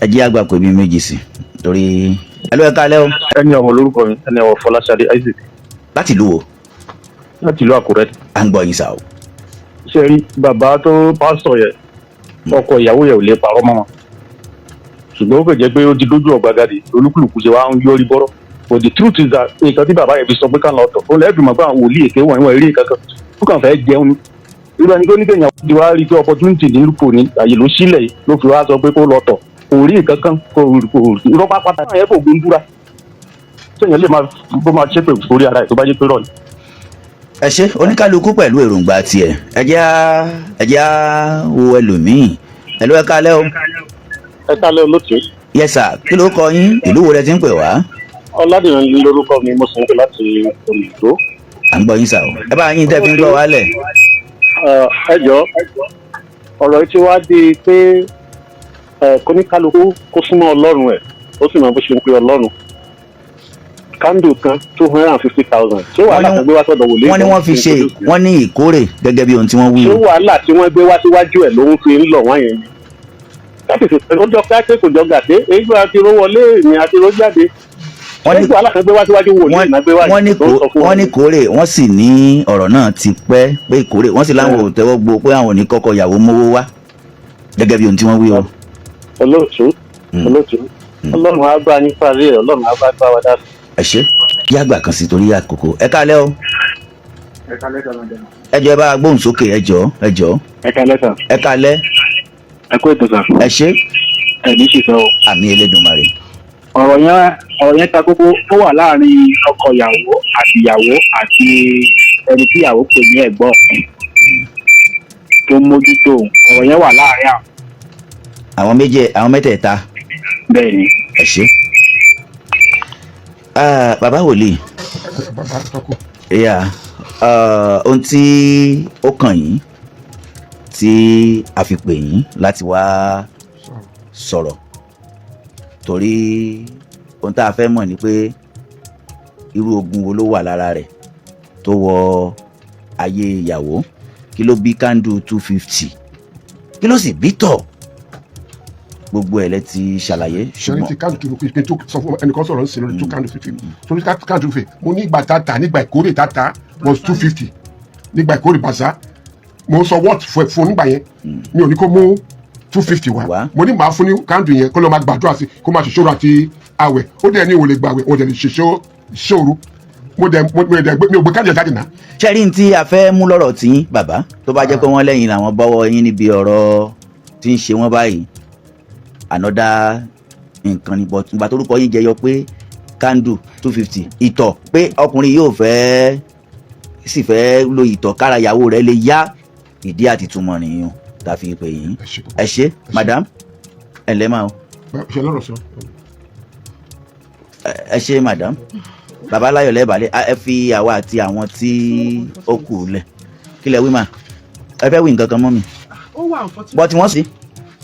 ẹ jẹ́ àgbà pé 2 sí torí ẹlò ẹ̀ka alẹ́ o. ẹni ọmọ lórúkọ mi ẹni ọmọ Fọláṣadé Isaac. láti ìlú wo. láti ìlú Àkúrẹ́. à ń gbọ́ yín sá o. ṣe rí bàbá tó pásítọ̀ yẹ ọkọ ìyàwó yẹ ò lè parọ́ mọ́ wọn ṣùgbọ́n ó fẹ́ jẹ́ pé ó di lójú ọ̀gbagadè olúkúlùkù ṣe wá ń yọrí bọ́rọ̀ but the truth is that nǹkan tí bàbá yẹn fi sọ pé ká lọ tọ̀ ó lẹ́ẹ̀dùn mọ́ pé àwọn wòlíì èké wọ̀nyí wọ́n eré kankan ó kàn fẹ́ jẹun ni irú ẹni tó ní kéèyàn ti wá rí pé opportunity ní lùpọ̀ ní àyè ló sílẹ̀ yìí ló fi wá sọ pé kó lọ tọ̀ kò rí nǹkankan kò irọ́ pápátá yẹn kò gbé ń búra sẹ́yìn lè máa ṣépè orí ara ẹ̀ tó bá jẹ́ pé rọ̀ ni. ẹ ṣe oníkálukú pẹ̀lú èròǹgbà tiẹ̀ ẹ jẹ́ á wo ẹlòmíì hello ẹ káalẹ́ o. ẹ kálẹ́ olóòtú. yes sir kí ló kọ yín ìlú wo lẹ ti ń pè wá. ọládìrín lórúkọ mi mo sì ń pè láti Oǹdó. à ń gbọ́ yín sà o ẹ bá yín tẹ́ fi ń gbọ́ wálẹ̀. ẹ jọ̀ọ́ ọ̀rọ̀ tí wàá di pé kóníkálukú kó súnmọ́ ọlọ́run ẹ̀ ó sì máa bó ṣe ń pe ọlọ́run. kándù kan 250,000 ṣé wàhálà kan gbé wá sọ́dọ̀ wòlé. wọ́n ní wọ́n fi ṣe wọ́n ní ìkórè gẹ́gẹ́ bí ohun tí wọ́n wí. ṣé wàhálà tí wọ́n gbé wá síwájú ẹ̀ ló ń fi ń lọ̀ wọ́n yẹn ni. ó jọ pé kò jọ gàdé èyí àti ro wọlé ní àti ro jáde. wọ́n ní wàhálà kan gbé wá síwájú wòlé ìnágbé wá yìí. wọ́n ní ìkórè wọ́n sì ní ọ̀rọ̀ náà ti pẹ́ pé ìkórè wọ́n sì láwọn ò tẹ́wọ́ gbó pé àwọn ò ní kọ́kọ́ ìyàwó mówó wá gẹ́gẹ́ bí ohun tí wọ́n wí o. olóòtú ọlọ́run á bá yín parí ẹ̀ ọlọ́run á bá wa dá sí. ẹ ṣe kí àgbà kan sí torí àkókò ẹ káalẹ́ o. ẹ kálẹ́ sọ̀rọ̀ jẹ́. ẹ jọ̀ọ́ ẹ bá gbóhùn sókè ẹ jọ̀ọ́. ẹ kálẹ́ sà. ẹ káalẹ́. ẹ kó ètò sà. ẹ ṣe. ẹ ní ṣìṣẹ́ o. àmì Elédùmarè. ọ̀rọ̀ yẹn ta kókó ó wà láàrin ọkọ ìyàwó àti ẹni tí ìyàwó pè ní ẹ̀gbọ́n tó mójútó ọ̀rọ̀ yẹn wà láàrin àwọn mẹ́tẹ̀ẹ̀ta. bẹ́ẹ̀ ni. ẹ ṣe. bàbá wòlíì. bàbá tọkọ. ohun tí ó kàn yín tí a fi pè yín láti wá sọ̀rọ̀ torí ohun tá a fẹ́ mọ̀ ni pé irú ogun wo ló wà lára rẹ̀ tó wọ ayé ìyàwó kí ló bí kándù 250 kí ló sì bí tọ̀ gbogbo ẹ̀ lẹ ti ṣàlàyé. ṣẹ́ni ti kándù tó sọ fún ẹnìkan sọ̀rọ̀ ń sin lórí 2 kándù 50 torí kándù 50 mo ní ìgbà tata nígbà ìkórè tata was 250 nígbà ìkórè bàṣá mo sọ wọ́ọ̀tì fún nígbà yẹn mi ò ní kó mú 250 wá mo ní màá fún ní kándù yẹn kó lọ́ọ́ máa gbàdúrà sí kó máa ṣèṣòro àti àwẹ̀ ó dẹ̀ ní ìwòlè gbàwẹ̀ ó dẹ̀ lè ṣèṣòro mi ò gbé kándù yẹn jáde náà. ṣẹ́rí tí a fẹ́ mú lọ́rọ̀ tí yín bàbá tó bá jẹ́ pé wọ́n lẹ́yìn làwọn bọ́wọ́ yín níbi ọ̀rọ̀ tí ń ṣe wọ́n báyìí ànọ́dá nǹkan ni but ìgbà torúkọ yín jẹyọ pé kándù 250 ìtọ̀ pé ọkùnrin yóò sì fẹ́ lo ìtọ̀ kára ìyàwó rẹ̀ lè yá ìdí àti túmọ̀ nìyẹn tá a fi pè yín. ẹ ṣe madam ẹ ǹlẹ́ máa o. ṣe lọ́rọ̀ sọ. ẹ ṣe madam bàbá láyọ̀ lẹ́bàálẹ̀ ẹ fi àwa àti àwọn tí ó kù lẹ̀ kí lẹ wí mà ẹ fẹ́ wí nǹkan kan mọ́ mi. ó wà nǹkan tí. bọ́ tí wọ́n sì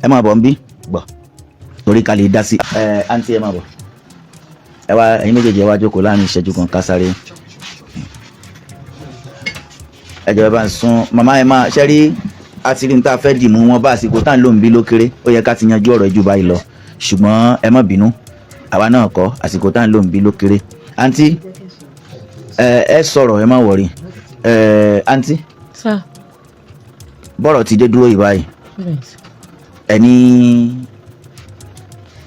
ẹ máa bọ̀ ń bí gbọ̀ torí ká lè dá sí. àǹtí ẹ máa bọ̀ ẹ wá ẹ̀yin méjèèjì ẹ wá jókòó láàrin ìṣẹ́jú kan ká sáré. ẹ jọ̀ọ́ ẹ bá ń sún màmá ẹ máa ṣe rí àti rí ní tá a fẹ́ dì mú wọn bá àsìkò tá à ń lò ń bí ló kéré ó yẹ ká ti yanjú ọ̀rọ̀ jù báyìí lọ ṣùgbọ́n ẹ má bínú àwa náà kọ́ àsìkò tá à ń lò ń bí ló kéré. àǹtí ẹ sọ̀rọ̀ ẹ má wọ̀rí àǹtí bọ́rọ̀ ti dé dúró yìí báyìí ẹ ní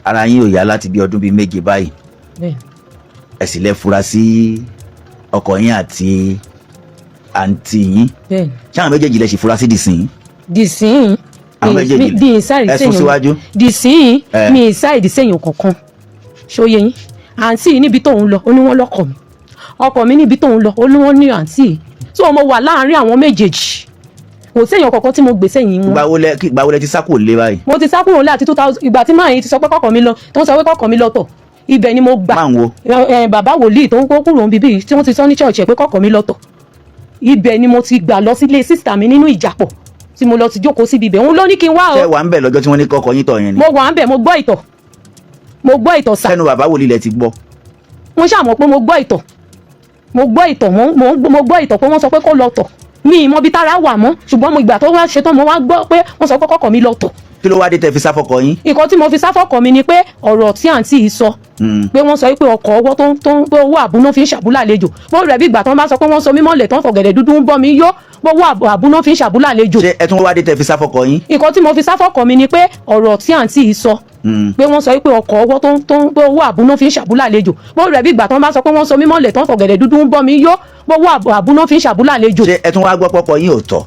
ara yín ò yá láti bí ọdún bíi méje báyìí ẹ sì lè fura sí ọkọ yín àti àǹtí yín ṣé àwọn méjèèjì lè ṣe fura sí dìsín. dìsín àwọn méjèèjì bí ìsáìdì ẹsùn síwájú. dìsín mi ìsáìdì sẹ́yìn kankan ṣóyè yín àǹtí yìí níbi tóun lọ ó ní wọ́n lọ́kọ mi ọkọ mi níbi tóun lọ ó ní wọ́n ní àǹtí yìí tí mo wà láàárín àwọn méjèèjì kò sẹ́yìn kankan tí mo gbé sẹ́yìn wọn. gbàwo lẹ ti sá kúrò lé báyìí. mo ti sá kúrò lé àti 2000 ìgbà tí máa yín ti sọ pé kọ́kọ́ mi lọ tó ń sọ pé kọ́kọ́ mi lọ́tọ̀ ibẹ̀ ni mo gbà. máa ń wo. bàbá wòlíì tó ń kó kúrò ń bíbí tí wọ́n ti sọ ní ṣọ́ọ̀ṣì pé kọ́kọ́ mi lọ́tọ̀ ibẹ̀ ni mo ti gbà lọ sílé sísítà mi nínú ìjàpọ̀ tí mo lọ ti jókòó síbi ibẹ̀ òun ló ní kí n wá o. ṣé wà ń bẹ̀ lọ́jọ́ tí wọ́n ní kọ́kọ́ yín tọ̀ yẹn ni. mo wà ń bẹ̀ mo gbọ́ ìtọ̀ sà. sẹ́nu bàbá wòlíì lẹ ti gbọ́. mo ṣàmọ̀ pé mo gbọ́ ìtọ̀ pé wọ́n sọ pé kó lọ tọ̀ mi ìmọ̀ bí tára wà mọ́ ṣùgbọ́n mo ìgbà tó wá ṣetán mo wá gbọ́ pé wọ́n sọ pé kọ́kọ́ mi lọ tọ̀. kí ló wá dé tẹ fi sáfọkọ yín. nǹkan tí mo fi sáfọkọ mi ni pé ọ̀rọ̀ tí àǹtí yìí sọ pé wọ́n sọ pé ọkọ̀ ọwọ́ tó ń pé owó àbúná fi ń ṣàbúlàlejò bó rẹ̀ bí ìgbà tó ń bá sọ pé wọ́n so mímọ́lẹ̀ tó ń fọ̀gẹ̀dẹ̀ dúdú ń bọ́ mi yó bó owó àbúná fi ń ṣàbúlàlejò. ṣé ẹ tún wá dé tẹ fi sáfọkọ yín. nǹkan tí mo fi sáfọkọ mi ni pé ọ̀rọ̀ tí àǹtí yìí sọ pé wọ́n sọ pé ọkọ̀ ọwọ́ tó ń pé owó àbúná fi ń ṣàbúlàlejò bó rẹ̀ bí ìgbà tó ń bá sọ pé wọ́n so mímọ́lẹ̀ tó ń fọ̀gẹ̀dẹ̀ dúdú ń bọ́ mi yó bó owó àbúná fi ń ṣàbúlàlejò. ṣé ẹ tún wá gbọ́ pọ́kọ yín ò tọ̀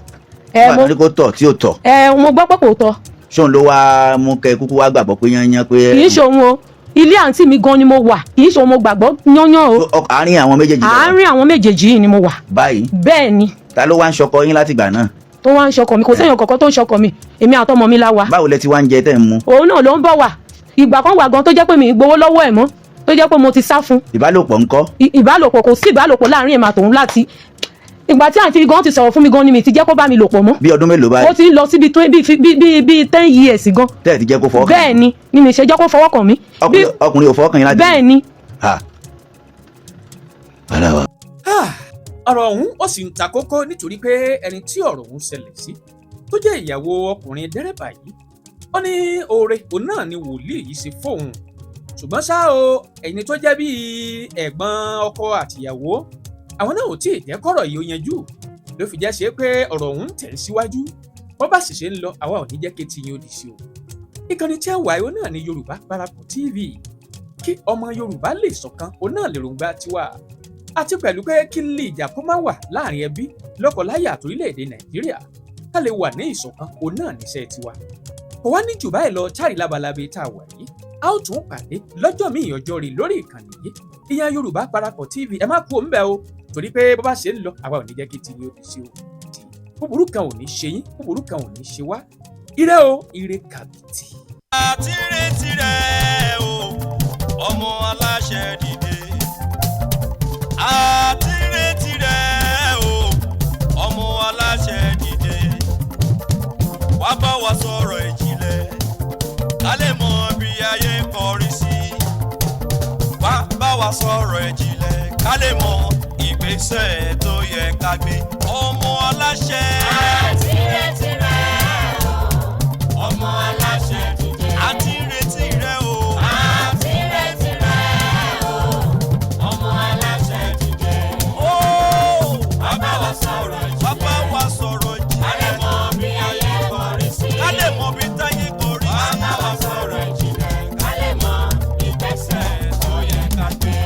mo ní kó tọ̀ tí ò tọ̀. mo gbọ́ pé kò tọ̀. ṣóun ló wá mú kẹ kúkú wá gbàgbọ́ pé yányán pé. kì í ṣòun o ilé àǹtí mi gan ni mo wà kì í ṣòun mo gbàgbọ́ yányán o. àárín àwọn méjèèjì. àárín àwọn méjèèjì yìí ni mo wà. báyìí. bẹ́ẹ̀ ni. ta ló wá ń ṣọkọ yín láti ìgbà náà. tó wá ń ṣọkọ mi kò sẹ́yìn kankan tó ń ṣọkọ mi èmi àtọmọ mi la wà. báwo lẹ ti wá ń jẹ tẹ́ ń mu. òun náà ló ń bọ̀ wá ìgbà kan wà gan tó jẹ́ pé mi ì gbowó lọ́wọ́ ẹ̀ mọ́ tó jẹ́ pé mo ti sá fún. ìbálòpọ̀ ńkọ́. ìbálòpọ̀ kò sí ìbálòpọ̀ láàrin èmi àtòun láti ìgbà tí àǹtí gan ti sọ̀rọ̀ fún mi gan ni mi ti jẹ́ kó bá mi lò pọ̀ mọ́. bí ọdún mélòó báyìí. ó ti ń lọ síbi bíi 10 years gan. tẹ́ẹ̀ ti jẹ́ kó fọwọ́ kàn. bẹ́ẹ̀ ni mi ṣe jẹ́ kó fọwọ́ kàn mí. ọkùnrin ò fọwọ́ kàn yín láti. bẹ́ẹ̀ ni. ọ̀rọ̀ ọ̀hún ó sì ń ta kókó nítorí pé ẹni tí ọ̀rọ̀ ọ̀hún ṣẹlẹ̀ sí tó jẹ́ ìyàwó ọkùnrin dẹ́rẹ́bà yìí ó ní oore òun náà ni wòlíì yìí ṣe fóun ṣùgbọ́n ṣá o ẹni tó jẹ́ bíi ẹ̀gbọ́n ọkọ àtìyàwó àwọn náà ò tí ì jẹ́ kọ́rọ̀ yìí ó yanjú ló fi jẹ́ ṣe pé ọ̀rọ̀ ọ̀hún tẹ̀ síwájú bó bá sì ṣe ń lọ àwa ò ní jẹ́ kí tiyín ó di sí o. ìkànnì tí ẹ wà yìí ó náà ní Yorùbá Parapọ̀ TV kí ọmọ Yorùbá lè ṣọ̀kan ó náà lè rògbà tiwa àti pẹ̀lú pé kí n lè ìjà kó má wà láàrin ẹbí lọ́kọláya àtòrílẹ̀-èdè Nàìjíríà ká lè wà ní ìṣọ̀kan ó náà níṣẹ́ tiwa. kò wá ní jù báyìí lọ chárí lábalábẹ́ tá a wà yìí a ó tún pàdé lọ́jọ́ míì ọjọ́ rí lórí ìkànnì yìí ìyẹn Yorùbá Parapọ̀ TV ẹ má kú òǹbẹ o torí pé bó bá ṣe ń lọ àwa ò ní jẹ́ kí tí ni ó di sí o búburú kan ò ní ṣe yín búburú kan ò ní ṣe wá ire o ire kàbìtì. àtirètí rẹ̀ o ọmọ aláṣẹ dìde àtirètí rẹ̀ o ọmọ aláṣẹ dìde wá bá wa sọ̀rọ̀ ìjìnlẹ̀ ká lè mọ bí ayé kọrí sí wá bá wa sọ̀rọ̀ ìjìnlẹ̀ ká lè mọ ìgbésẹ̀ tó yẹ ká gbé ọmọ aláṣẹ. àtirètí rẹ̀ o ọmọ aláṣẹ dìde. àtirètí rẹ̀ o. àtirètí rẹ̀ o ọmọ aláṣẹ dìde. ó bàbá wa sọ̀rọ̀ jìnlẹ̀. bàbá wa sọ̀rọ̀ jìnlẹ̀. ká lè mọ bí ayé kọrí sí. ká lè mọ bí táyé kọrí sí. bàbá wa sọ̀rọ̀ jìnlẹ̀. ká lè mọ ìgbésẹ̀ tó yẹ ká gbé.